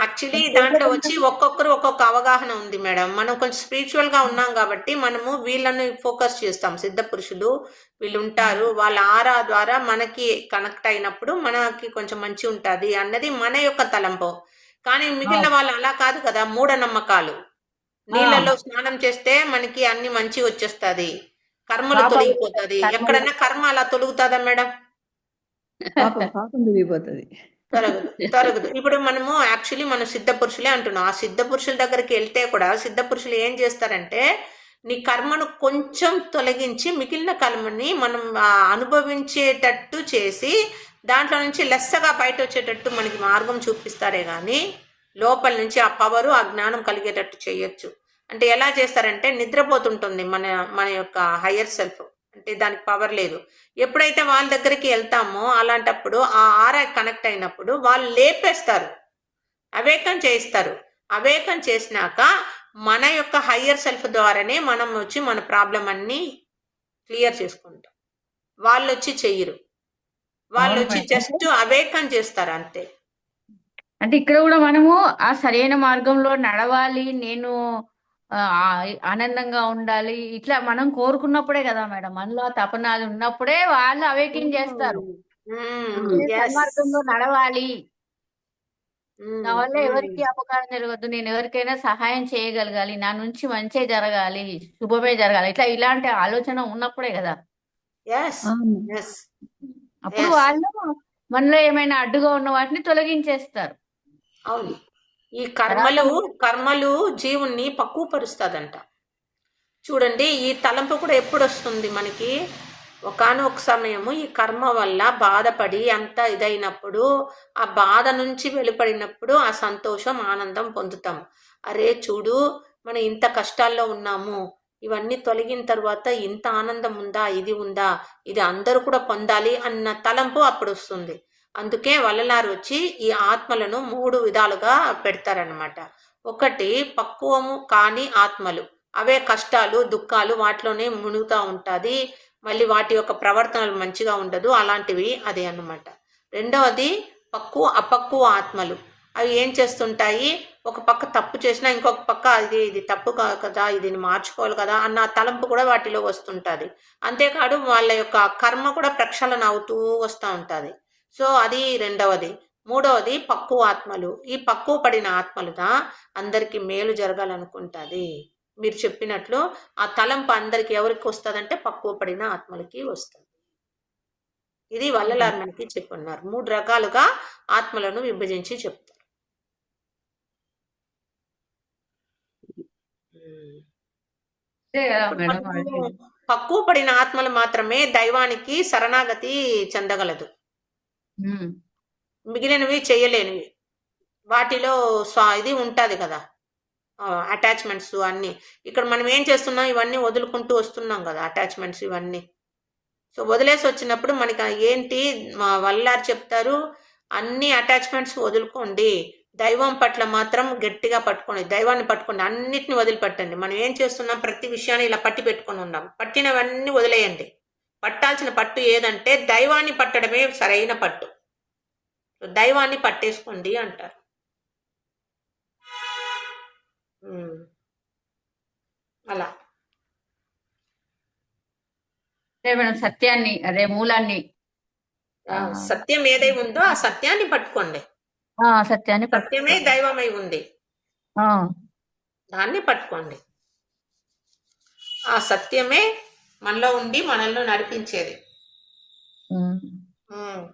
A: యాక్చువల్లీ దాంట్లో వచ్చి ఒక్కొక్కరు ఒక్కొక్క అవగాహన ఉంది మేడం. మనం కొంచెం స్పిరిచువల్ గా ఉన్నాం కాబట్టి మనము వీళ్ళని ఫోకస్ చేస్తాం. సిద్ధ పురుషులు వీళ్ళు ఉంటారు, వాళ్ళ ఆరా ద్వారా మనకి కనెక్ట్ అయినప్పుడు మనకి కొంచెం మంచి ఉంటది అన్నది మన యొక్క తలంపు. కానీ మిగిలిన వాళ్ళు అలా కాదు కదా, మూఢనమ్మకాలు. నీళ్ళలో స్నానం చేస్తే మనకి అన్ని మంచి వచ్చేస్తది, కర్మలు తొలగిపోతుంది. ఎక్కడన్నా కర్మ అలా తొలుగుతుందా మేడం?
C: పాపం తొలగిపోతుంది.
A: తొలగదు. ఇప్పుడు మనము యాక్చువల్లీ మనం సిద్ధ పురుషులే అంటున్నాం. ఆ సిద్ధ పురుషుల దగ్గరికి వెళ్తే కూడా సిద్ధ పురుషులు ఏం చేస్తారంటే నీ కర్మను కొంచెం తొలగించి మిగిలిన కర్మని మనం అనుభవించేటట్టు చేసి దాంట్లో నుంచి లెస్సగా బయట వచ్చేటట్టు మనకి మార్గం చూపిస్తారే కానీ లోపల నుంచి ఆ పవరు, ఆ జ్ఞానం కలిగేటట్టు చేయొచ్చు. అంటే ఎలా చేస్తారంటే నిద్రపోతుంటుంది మన యొక్క హయ్యర్ సెల్ఫ్, అంటే దానికి పవర్ లేదు. ఎప్పుడైతే వాళ్ళ దగ్గరికి వెళ్తామో అలాంటప్పుడు ఆ ఆరా కనెక్ట్ అయినప్పుడు వాళ్ళు లేపేస్తారు, అవేకం చేయిస్తారు. అవేకం చేసినాక మన యొక్క హయ్యర్ సెల్ఫ్ ద్వారానే మనం వచ్చి మన ప్రాబ్లం అన్ని క్లియర్ చేసుకుంటాం. వాళ్ళు వచ్చి చెయ్యరు, వాళ్ళు వచ్చి జస్ట్ అవేకం చేస్తారు అంతే.
D: అంటే ఇక్కడ కూడా మనము ఆ సరైన మార్గంలో నడవాలి, నేను ఆనందంగా ఉండాలి, ఇట్లా మనం కోరుకున్నప్పుడే కదా మేడం, మనలో తపనాలు ఉన్నప్పుడే వాళ్ళు అవేకింగ్ చేస్తారు. సన్మార్గంలో నడవాలి, నా వల్ల ఎవరికి అపకారం జరగద్దు, నేను ఎవరికైనా సహాయం చేయగలగాలి, నా నుంచి మంచి జరగాలి, శుభమే జరగాలి, ఇలాంటి ఆలోచన ఉన్నప్పుడే కదా అప్పుడు వాళ్ళు మనలో ఏమైనా అడ్డుగా ఉన్న వాటిని తొలగించేస్తారు.
A: అవును, ఈ కర్మలు జీవుణ్ణి పక్కువపరుస్తుందంట. చూడండి, ఈ తలంపు కూడా ఎప్పుడు వస్తుంది మనకి, ఒకానొక సమయము ఈ కర్మ వల్ల బాధపడి అంత ఇదైనప్పుడు ఆ బాధ నుంచి వెళ్ళిపడినప్పుడు ఆ సంతోషం, ఆనందం పొందుతాం. అరే చూడు, మనం ఇంత కష్టాల్లో ఉన్నాము, ఇవన్నీ తొలగిన తర్వాత ఇంత ఆనందం ఉందా, ఇది ఉందా, ఇది అందరూ కూడా పొందాలి అన్న తలంపు అప్పుడు వస్తుంది. అందుకే వల్లలారు వచ్చి ఈ ఆత్మలను 3 విధాలుగా పెడతారనమాట. ఒకటి పక్వము కాని ఆత్మలు, అవే కష్టాలు, దుఃఖాలు వాటిలోనే మునుగుతూ ఉంటుంది, మళ్ళీ వాటి యొక్క ప్రవర్తనలు మంచిగా ఉండదు, అలాంటివి అదే అన్నమాట. రెండవది అపక్వ ఆత్మలు, అవి ఏం చేస్తుంటాయి, ఒక పక్క తప్పు చేసినా ఇంకొక పక్క ఇది తప్పు కదా, ఇది మార్చుకోవాలి కదా అన్న తలంపు కూడా వాటిలో వస్తుంటుంది. అంతేకాదు వాళ్ళ యొక్క కర్మ కూడా ప్రక్షాళన అవుతూ వస్తూ ఉంటుంది. సో అది రెండవది. మూడవది పక్కువ ఆత్మలు, ఈ పక్కువ పడిన ఆత్మలుగా అందరికి మేలు జరగాలనుకుంటుంది. మీరు చెప్పినట్లు ఆ తలంపు అందరికి ఎవరికి వస్తుందంటే పక్కువ పడిన ఆత్మలకి వస్తుంది. ఇది వల్లలారు మనకి చెప్పున్నారు. 3 రకాలుగా ఆత్మలను విభజించి చెప్తారు. పక్కువ పడిన ఆత్మలు మాత్రమే దైవానికి శరణాగతి చెందగలదు. మిగిలినవి చేయలేనివి వాటిలో ఇది ఉంటుంది కదా, అటాచ్మెంట్స్ అన్నీ. ఇక్కడ మనం ఏం చేస్తున్నాం, ఇవన్నీ వదులుకుంటూ వస్తున్నాం కదా అటాచ్మెంట్స్ ఇవన్నీ. సో వదిలేసి వచ్చినప్పుడు మనకి ఏంటి, మా వల్లారు చెప్తారు, అన్ని అటాచ్మెంట్స్ వదులుకోండి, దైవం పట్ల మాత్రం గట్టిగా పట్టుకోండి, దైవాన్ని పట్టుకోండి, అన్నిటిని వదిలిపెట్టండి. మనం ఏం చేస్తున్నాం, ప్రతి విషయాన్ని ఇలా పట్టి పెట్టుకొని ఉన్నాం. పట్టినవన్నీ వదిలేయండి. పట్టాల్సిన పట్టు ఏదంటే దైవాన్ని పట్టడమే సరైన పట్టు. దైవాన్ని పట్టేసుకోండి అంటారు. అలా
D: మేడం సత్యాన్ని, అదే మూలాన్ని,
A: సత్యం ఏదై ఉందో ఆ సత్యాన్ని పట్టుకోండి.
D: సత్యాన్ని
A: సత్యమే దైవమై ఉంది, దాన్ని పట్టుకోండి. ఆ సత్యమే మనలో ఉండి మనల్ని నడిపించేది.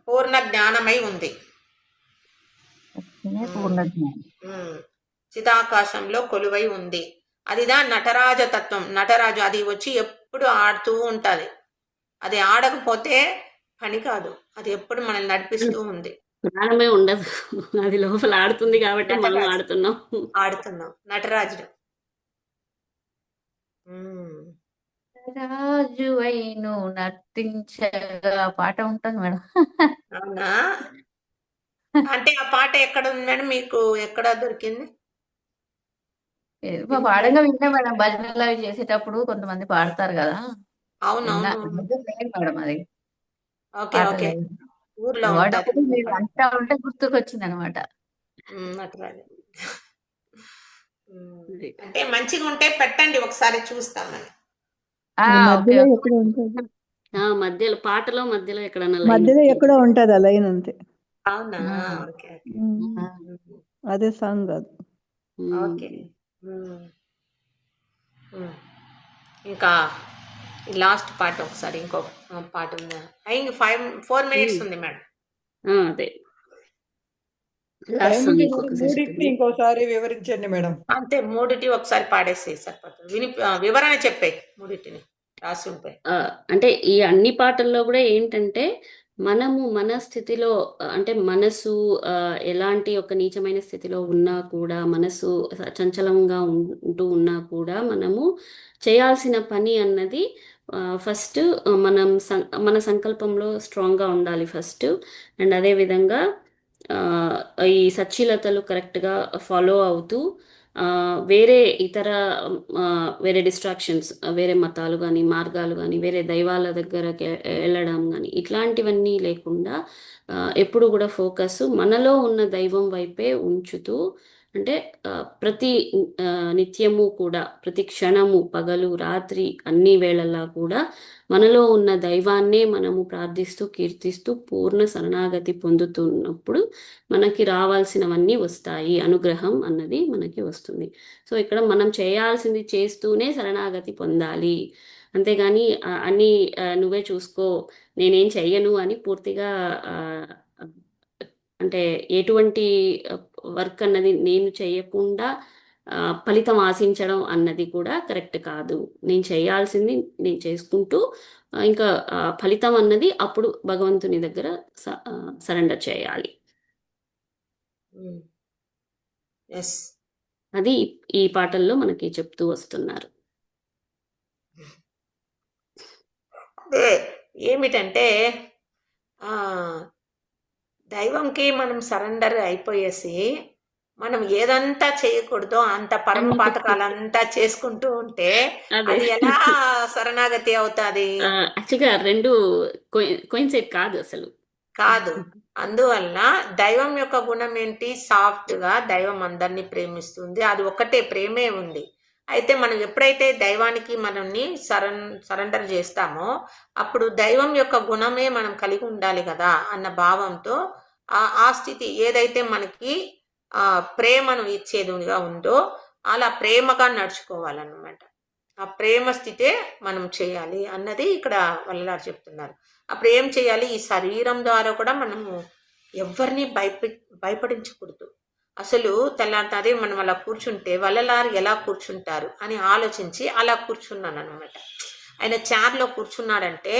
A: పూర్ణ జ్ఞానమై ఉంది, చిదాకాశంలో కొలువై ఉంది. అదిదా నటరాజ తత్వం. నటరాజు అది వచ్చి ఎప్పుడు ఆడుతూ ఉంటది. అది ఆడకపోతే పని కాదు, అది ఎప్పుడు మనల్ని నడిపిస్తూ ఉంది.
B: ప్రాణమే ఉండదు, అది లోపల ఆడుతుంది కాబట్టి మనం ఆడుతున్నాం
A: నటరాజుడు.
D: రాజు అయిను నర్తించగా పాట ఉంటుంది మేడం.
A: అవునా? అంటే ఆ పాట ఎక్కడ ఉంది మేడం, మీకు ఎక్కడ దొరికింది?
D: పాడంగా విన్నా మేడం, భజనలు అవి చేసేటప్పుడు కొంతమంది పాడతారు కదా.
A: అవునవును
D: మేడం అది
A: ఊర్లో
D: మీరు అంటా ఉంటే గుర్తుకొచ్చింది అనమాట.
A: అంటే మంచిగా ఉంటే పెట్టండి, ఒకసారి చూస్తామని.
B: మధ్యలో పాటలో మధ్యలో
C: ఎక్కడో ఉంటది ఆ లైన్ అంతే.
A: అవునా?
C: అదే సాంగ్ కాదు.
A: ఓకే. ఇంకా లాస్ట్ పాట ఒకసారి, ఇంకో పాట ఉందా? 4 minutes ఉంది మేడం.
B: అదే
C: ఇంకోసారి వివరించండి మేడం.
A: అంతే, మూడిటి ఒకసారి పాడేసి సరిపోతుంది. వివరణ చెప్పే మూడిటిని రాసి ఉంటే.
B: అంటే ఈ అన్ని పాటల్లో కూడా ఏంటంటే మనము మన స్థితిలో, అంటే మనసు ఎలాంటి ఒక నీచమైన స్థితిలో ఉన్నా కూడా, మనసు చంచలంగా ఉంటూ ఉన్నా కూడా మనము చేయాల్సిన పని అన్నది ఫస్ట్ మనం మన సంకల్పంలో స్ట్రాంగ్గా ఉండాలి ఫస్ట్. అండ్ అదేవిధంగా ఈ సచ్చీలతలు కరెక్ట్గా ఫాలో అవుతూ వేరే ఇతర వేరే డిస్ట్రాక్షన్స్, వేరే మతాలు కానీ మార్గాలు కానీ వేరే దైవాల దగ్గరకి వెళ్ళడం కానీ ఇట్లాంటివన్నీ లేకుండా ఎప్పుడు కూడా ఫోకస్ మనలో ఉన్న దైవం వైపే ఉంచుతూ, అంటే ప్రతి నిత్యము కూడా, ప్రతి క్షణము, పగలు రాత్రి అన్ని వేళలా కూడా మనలో ఉన్న దైవాన్నే మనము ప్రార్థిస్తూ కీర్తిస్తూ పూర్ణ శరణాగతి పొందుతున్నప్పుడు మనకి రావాల్సినవన్నీ వస్తాయి, అనుగ్రహం అన్నది మనకి వస్తుంది. సో ఇక్కడ మనం చేయాల్సింది చేస్తూనే శరణాగతి పొందాలి, అంతేగాని అన్నీ నువ్వే చూసుకో, నేనేం చెయ్యను అని పూర్తిగా అంటే ఎటువంటి వర్క్ అన్నది నేను చేయకుండా ఫలితం ఆశించడం అన్నది కూడా కరెక్ట్ కాదు. నేను చేయాల్సింది నేను చేసుకుంటూ ఇంకా ఫలితం అన్నది అప్పుడు భగవంతుని దగ్గర సరెండర్ చేయాలి. అది ఈ పాటల్లో మనకి చెప్తూ వస్తున్నారు.
A: అదే ఏమిటంటే దైవంకి మనం సరెండర్ అయిపోయేసి మనం ఏదంతా చేయకూడదో అంత పరమ పాతకాలంతా చేసుకుంటూ ఉంటే అది ఎలా శరణాగతి అవుతుంది?
B: యాక్చువల్గా రెండు కోయిన్సైడ్ కాదు, అసలు
A: కాదు. అందువల్ల దైవం యొక్క గుణం ఏంటి? సాఫ్ట్ గా దైవం అందరినీ ప్రేమిస్తుంది, అది ఒక్కటే ప్రేమే ఉంది. అయితే మనం ఎప్పుడైతే దైవానికి మనల్ని సరెండర్ చేస్తామో అప్పుడు దైవం యొక్క గుణమే మనం కలిగి ఉండాలి కదా అన్న భావంతో ఆ స్థితి ఏదైతే మనకి ప్రేమను ఇచ్చేదిగా ఉందో అలా ప్రేమగా నడుచుకోవాలన్నమాట. ఆ ప్రేమ స్థితే మనం చేయాలి అన్నది ఇక్కడ వల్లలారు చెప్తున్నారు. అప్పుడు ఏం చేయాలి? ఈ శరీరం ద్వారా కూడా మనము ఎవరిని భయపడించకూడదు. అసలు తెల్లారితే మనం అలా కూర్చుంటే వల్లలారు ఎలా కూర్చుంటారు అని ఆలోచించి అలా కూర్చున్నాను అనమాట. ఆయన చైర్లో కూర్చున్నాడంటే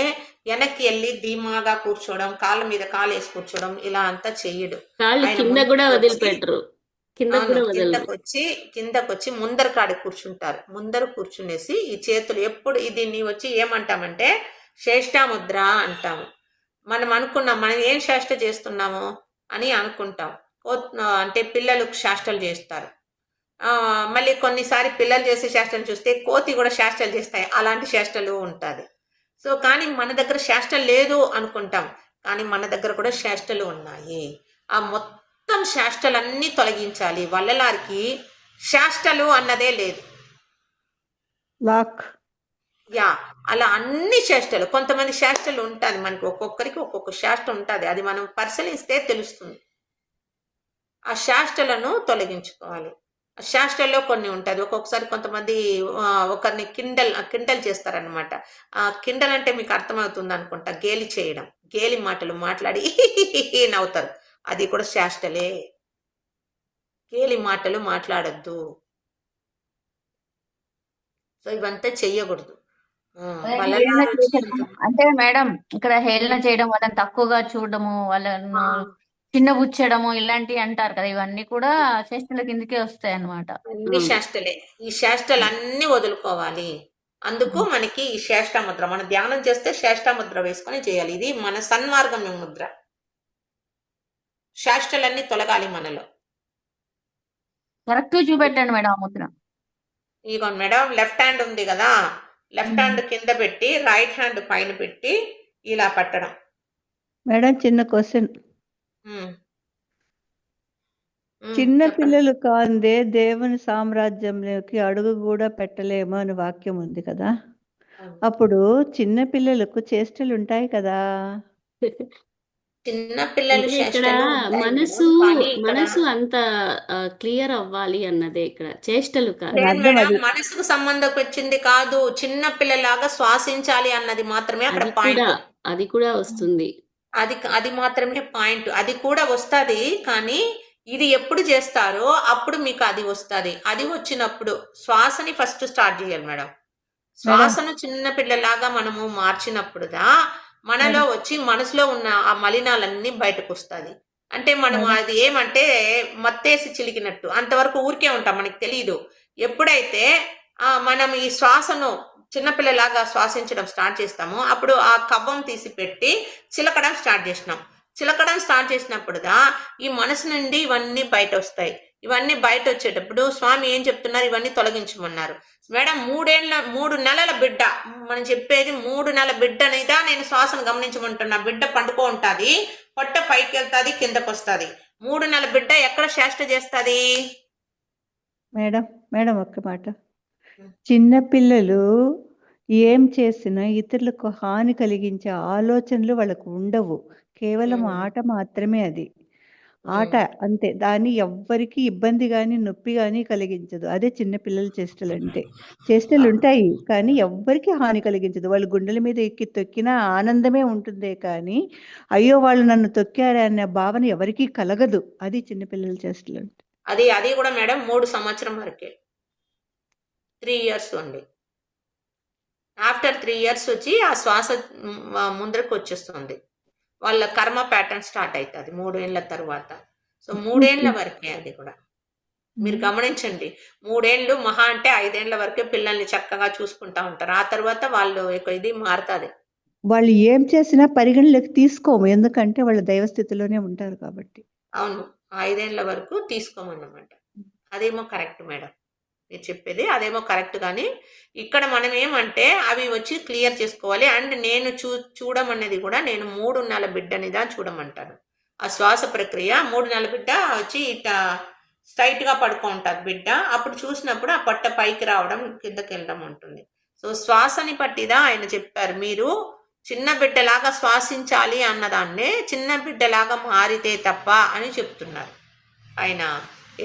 A: వెనక్కి వెళ్ళి ధీమాగా కూర్చోవడం, కాళ్ళ మీద కాలు వేసి కూర్చోవడం ఇలా అంతా చెయ్యడు.
B: కాళ్ళు
A: ఆయన
B: కింద కూడా
A: ముందుకు వచ్చి
B: వదిలిపెట్టరు, కింద
A: అవును
B: కూడా వదలరు.
A: కిందకొచ్చి ముందర కాడి కూర్చుంటారు. ముందర కూర్చునేసి ఈ చేతులు ఎప్పుడు దీన్ని వచ్చి ఏమంటామంటే శ్రేష్టాముద్ర అంటాము. మనం అనుకున్నాం మనం ఏం శాస్త్ర చేస్తున్నాము అని అనుకుంటాం. అంటే పిల్లలు శాస్త్రాలు చేస్తారు. మళ్ళీ కొన్నిసారి పిల్లలు చేసే శాస్త్రాలు చూస్తే కోతి కూడా శాస్త్రాలు చేస్తాయి, అలాంటి శాస్త్రాలు ఉంటుంది. సో కానీ మన దగ్గర శాస్త్రాలు లేదు అనుకుంటాం, కానీ మన దగ్గర కూడా శాస్త్రాలు ఉన్నాయి. ఆ మొత్తం శాస్త్రాలన్నీ తొలగించాలి. వల్లలారికి శాస్త్రాలు అన్నదే లేదు.
C: లాక్
A: యా అలా అన్ని శాస్త్రాలు, కొంతమంది శాస్త్రాలు ఉంటుంది, మనకి ఒక్కొక్కరికి ఒక్కొక్క శాస్త్రం ఉంటుంది, అది మనం పరిశీలిస్తే తెలుస్తుంది. ఆ శాస్త్రాలను తొలగించుకోవాలి. ఆ శాస్త్రాల్లో కొన్ని ఉంటుంది. ఒక్కొక్కసారి కొంతమంది ఒకరిని కిండల్ చేస్తారనమాట. ఆ కిండల్ అంటే మీకు అర్థమవుతుంది అనుకుంటా, గేలి చేయడం, గేలి మాటలు మాట్లాడి నవ్వుతారు, అది కూడా శాస్త్రలే. గేలి మాటలు మాట్లాడద్దు. సో ఇవంతా చెయ్యకూడదు.
D: హేళన చేయడం అంటే మేడం ఇక్కడ హేళన చేయడం, వాళ్ళని తక్కువగా చూడడము, వాళ్ళను చిన్నబుచ్చడము ఇలాంటివి అంటారు కదా, ఇవన్నీ కూడా చేష్టల కిందకే వస్తాయి అన్నమాట.
A: అన్ని శాస్త్రలే. ఈ శాస్త్రాలు అన్ని వదులుకోవాలి. అందుకు మనకి ఈ శ్రేష్టాముద్ర, మనం ధ్యానం చేస్తే శ్రేష్టాముద్ర వేసుకొని చేయాలి. ఇది మన సన్మార్గం ముద్ర. శాస్త్రాలన్నీ తొలగాలి మనలో.
D: కరెక్ట్ చూపెట్టండి మేడం ఆ ముద్ర.
A: ఇగో మేడం లెఫ్ట్ హ్యాండ్ ఉంది కదా, లెఫ్ట్ హ్యాండ్ కింద పెట్టి రైట్ హ్యాండ్ పైన పెట్టి ఇలా పట్టడం.
C: మేడం చిన్న క్వశ్చన్. చిన్న పిల్లలు కాందే దేవుని సామ్రాజ్యంలోకి అడుగు కూడా పెట్టలేము అని వాక్యం ఉంది కదా, అప్పుడు చిన్న పిల్లలకు చేష్టలు ఉంటాయి కదా.
A: చిన్న పిల్లలు
B: ఇక్కడ మనసు అంత క్లియర్ అవ్వాలి అన్నదే ఇక్కడ, చేష్టలు కాదు.
A: మనసుకు సంబంధం వచ్చింది కాదు, చిన్న పిల్లలాగా శ్వాసించాలి అన్నది మాత్రమే అక్కడ పాయింట్.
B: అది కూడా వస్తుంది,
A: అది మాత్రమే పాయింట్. అది కూడా వస్తుంది, కానీ ఇది ఎప్పుడు చేస్తారో అప్పుడు మీకు అది వస్తుంది. అది వచ్చినప్పుడు శ్వాసని ఫస్ట్ స్టార్ట్ చేయాలి మేడం. శ్వాసను చిన్న పిల్లలాగా మనము మార్చినప్పుడుదా మనలో వచ్చి మనసులో ఉన్న ఆ మలినాలన్నీ బయటకు వస్తుంది. అంటే మనం అది ఏమంటే మత్తేసి చిలికినట్టు అంతవరకు ఊరికే ఉంటాం, మనకి తెలియదు. ఎప్పుడైతే మనం ఈ శ్వాసను చిన్నపిల్లలాగా శ్వాసించడం స్టార్ట్ చేస్తామో అప్పుడు ఆ కవ్వం తీసి పెట్టి చిలకడం స్టార్ట్ చేసినప్పుడుదా ఈ మనసు నుండి ఇవన్నీ బయట వస్తాయి. ఇవన్నీ బయట వచ్చేటప్పుడు స్వామి ఏం చెప్తున్నారు, ఇవన్నీ తొలగించమన్నారు. మేడం 3 నెలల బిడ్డ, మనం చెప్పేది 3 నెలల బిడ్డ అనేదా నేను శ్వాసను గమనించమంటున్నా. బిడ్డ పండుకో ఉంటుంది, పొట్ట పైకి వెళ్తుంది, కిందకు వస్తుంది. 3 నెలల బిడ్డ ఎక్కడ శాస్త్ర చేస్తుంది
C: మేడం ఒక్క మాట. చిన్న పిల్లలు ఏం చేసినా ఇతరులకు హాని కలిగించే ఆలోచనలు వాళ్ళకు ఉండవు, కేవలం ఆట మాత్రమే. అది ఆట అంతే, దాన్ని ఎవ్వరికి ఇబ్బంది కానీ నొప్పి కానీ కలిగించదు. అదే చిన్న పిల్లల చేష్టలు అంటే. చేష్టలు ఉంటాయి కానీ ఎవ్వరికి హాని కలిగించదు. వాళ్ళు గుండెల మీద ఎక్కి తొక్కినా ఆనందమే ఉంటుందే కానీ అయ్యో వాళ్ళు నన్ను తొక్కారే అనే భావన ఎవరికీ కలగదు. అది చిన్నపిల్లల చేష్టలు అంటే.
A: అది కూడా మేడం 3 సంవత్సరం వరకే, 3 years అండి. ఆఫ్టర్ 3 years వచ్చి ఆ శ్వాస ముందరకు వచ్చేస్తుంది, వాళ్ళ కర్మ ప్యాటర్న్ స్టార్ట్ అవుతుంది 3 ఏళ్ళ తర్వాత. సో 3 ఏళ్ళ వరకే అది కూడా మీరు గమనించండి. 3 ఏళ్ళు మహా అంటే 5 ఏళ్ళ వరకే పిల్లల్ని చక్కగా చూసుకుంటా ఉంటారు. ఆ తర్వాత వాళ్ళు ఇది మారుతుంది.
C: వాళ్ళు ఏం చేసినా పరిగణలోకి తీసుకోము, ఎందుకంటే వాళ్ళు దైవస్థితిలోనే ఉంటారు కాబట్టి.
A: అవును, 5 ఏళ్ళ వరకు తీసుకోమన్నమాట. అదేమో కరెక్ట్ మేడం, మీరు చెప్పేది అదేమో కరెక్ట్. కానీ ఇక్కడ మనం ఏమంటే అవి వచ్చి క్లియర్ చేసుకోవాలి. అండ్ నేను చూడమనేది కూడా నేను 3 నెలల బిడ్డనిదా చూడమంటాను. ఆ శ్వాస ప్రక్రియ 3 నెలల బిడ్డ వచ్చి ఇట్లా స్ట్రైట్గా పడుకో ఉంటుంది బిడ్డ. అప్పుడు చూసినప్పుడు ఆ పొట్ట పైకి రావడం, కిందకి వెళ్ళడం ఉంటుంది. సో శ్వాసని పట్టిదా ఆయన చెప్పారు, మీరు చిన్న బిడ్డలాగా శ్వాసించాలి అన్నదాన్నే చిన్న బిడ్డలాగా మారితే తప్ప అని చెప్తున్నారు ఆయన,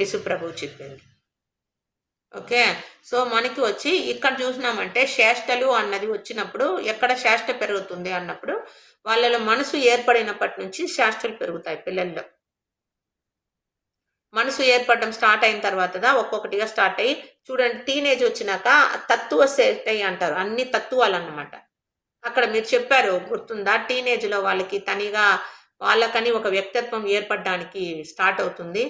A: యేసు ప్రభువు చెప్పింది. ఓకే, సో మనకి వచ్చి ఇక్కడ చూసినామంటే శ్రేష్టలు అన్నది వచ్చినప్పుడు ఎక్కడ శ్రేష్ట పెరుగుతుంది అన్నప్పుడు వాళ్ళలో మనసు ఏర్పడినప్పటి నుంచి శాస్త్రాలు పెరుగుతాయి పిల్లల్లో. మనసు ఏర్పడడం స్టార్ట్ అయిన తర్వాత ఒక్కొక్కటిగా స్టార్ట్ అయ్యి చూడండి, టీనేజ్ వచ్చినాక తత్వ స్థితి అంటారు, అన్ని తత్వాలు అన్నమాట. అక్కడ మీరు చెప్పారు గుర్తుందా, టీనేజ్ లో వాళ్ళకి తనిగా వాళ్ళకని ఒక వ్యక్తిత్వం ఏర్పడడానికి స్టార్ట్ అవుతుంది,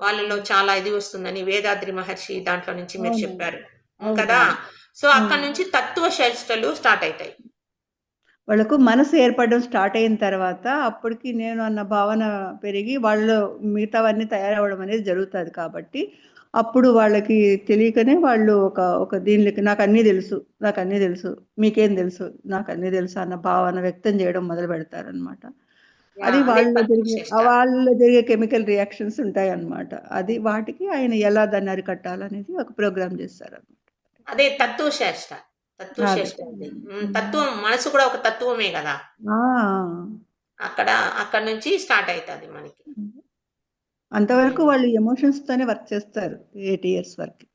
A: వాళ్ళలో చాలా ఇది వస్తుందని వేదాద్రి మహర్షి దాంట్లో నుంచి మీరు చెప్పారు కదా. సో అక్కడ నుంచి తత్వ చేష్టలు స్టార్ట్ అవుతాయి.
C: వాళ్ళకు మనసు ఏర్పడడం స్టార్ట్ అయిన తర్వాత అప్పటికి నేను అన్న భావన పెరిగి వాళ్ళు మిగతావన్నీ తయారవడం అనేది జరుగుతుంది. కాబట్టి అప్పుడు వాళ్ళకి తెలియకనే వాళ్ళు ఒక దీనికి నాకు అన్నీ తెలుసు, మీకేం తెలుసు, నాకు అన్నీ తెలుసు అన్న భావన వ్యక్తం చేయడం మొదలు పెడతారు అనమాట. అది వాళ్ళలో జరిగే కెమికల్ రియాక్షన్స్ ఉంటాయి అన్నమాట. అది వాటికి ఆయన ఎలా దాన్ని అరికట్టాలనేది ఒక ప్రోగ్రామ్ చేస్తారు అనమాట.
A: అదే తత్వశ్రేష్ట. తత్వం, మనసు కూడా ఒక తత్వమే కదా. అక్కడ నుంచి స్టార్ట్ అవుతుంది మనకి.
C: అంతవరకు వాళ్ళు ఎమోషన్స్ తోనే వర్క్ చేస్తారు 8 years వరకు.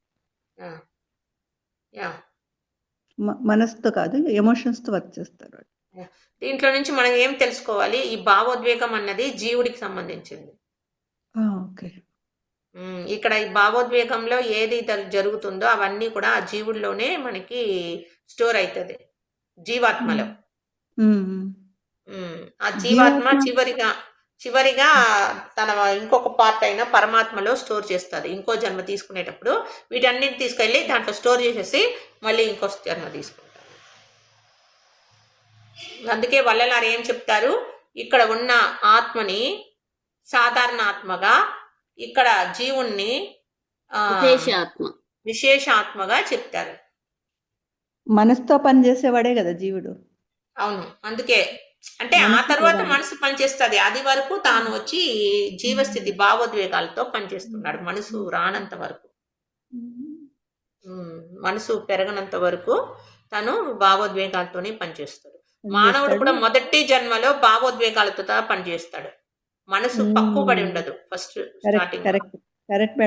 C: మనసుతో కాదు, ఎమోషన్స్ తో వర్క్ చేస్తారు.
A: దీంట్లో నుంచి మనం ఏం తెలుసుకోవాలి, ఈ భావోద్వేగం అన్నది జీవుడికి సంబంధించింది. ఇక్కడ ఈ భావోద్వేగంలో ఏది జరుగుతుందో అవన్నీ కూడా ఆ జీవుల్లోనే మనకి స్టోర్ అవుతుంది, జీవాత్మలో. ఆ జీవాత్మ చివరిగా తన ఇంకొక పార్ట్ అయిన పరమాత్మలో స్టోర్ చేస్తుంది. ఇంకో జన్మ తీసుకునేటప్పుడు వీటన్నిటి తీసుకెళ్ళి దాంట్లో స్టోర్ చేసేసి మళ్ళీ ఇంకో జన్మ తీసుకుంటారు. అందుకే వల్లలారు ఏం చెప్తారు, ఇక్కడ ఉన్న ఆత్మని సాధారణ ఆత్మగా, ఇక్కడ జీవుణ్ణి విశేష ఆత్మగా చెప్తారు.
C: మనసుతో పనిచేసేవాడే కదా జీవుడు.
A: అవును, అందుకే అంటే ఆ తర్వాత మనసు పనిచేస్తుంది. అది వరకు తాను వచ్చి జీవస్థితి భావోద్వేగాలతో పనిచేస్తున్నాడు. మనసు రానంత వరకు, మనసు పెరగనంత వరకు తను భావోద్వేగాలతోనే పనిచేస్తాడు. మానవుడు కూడా మొదటి జన్మలో భావోద్వేగాలతో పనిచేస్తాడు. మనసు పక్కు పడి ఉండదు ఫస్ట్ స్టార్టింగ్.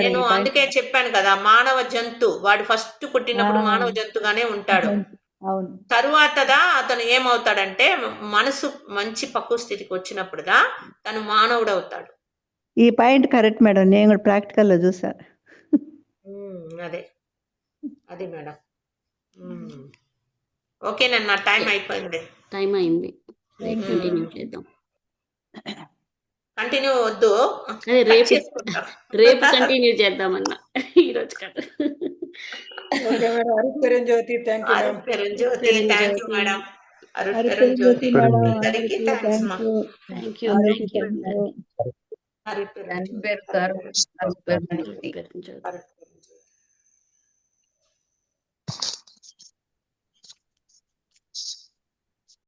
A: నేను అందుకే చెప్పాను కదా, మానవ జంతు వాడు ఫస్ట్ పుట్టినప్పుడు మానవ జంతుగానే ఉంటాడు. తరువాతదా అతను ఏమవుతాడంటే మనసు మంచి పక్కు స్థితికి వచ్చినప్పుడుదా తను మానవుడు అవుతాడు.
C: ఈ పాయింట్ కరెక్ట్ మేడం, నేను కూడా ప్రాక్టికల్ లో చూసా.
A: అది మేడం. ఓకేనన్నా, టైం అయిపోయింది.
B: టైం అయింది, కంటిన్యూ చేద్దాం.
A: కంటిన్యూ వద్దు,
B: రేపు కంటిన్యూ చేద్దామన్నా, ఈరోజు కాదు.
A: Arutperunjothi, thank you madam. Arutperunjothi అందరికీ థ్యాంక్స్ మా.
B: Thank you.
A: హరిపెరంజ్యోతి.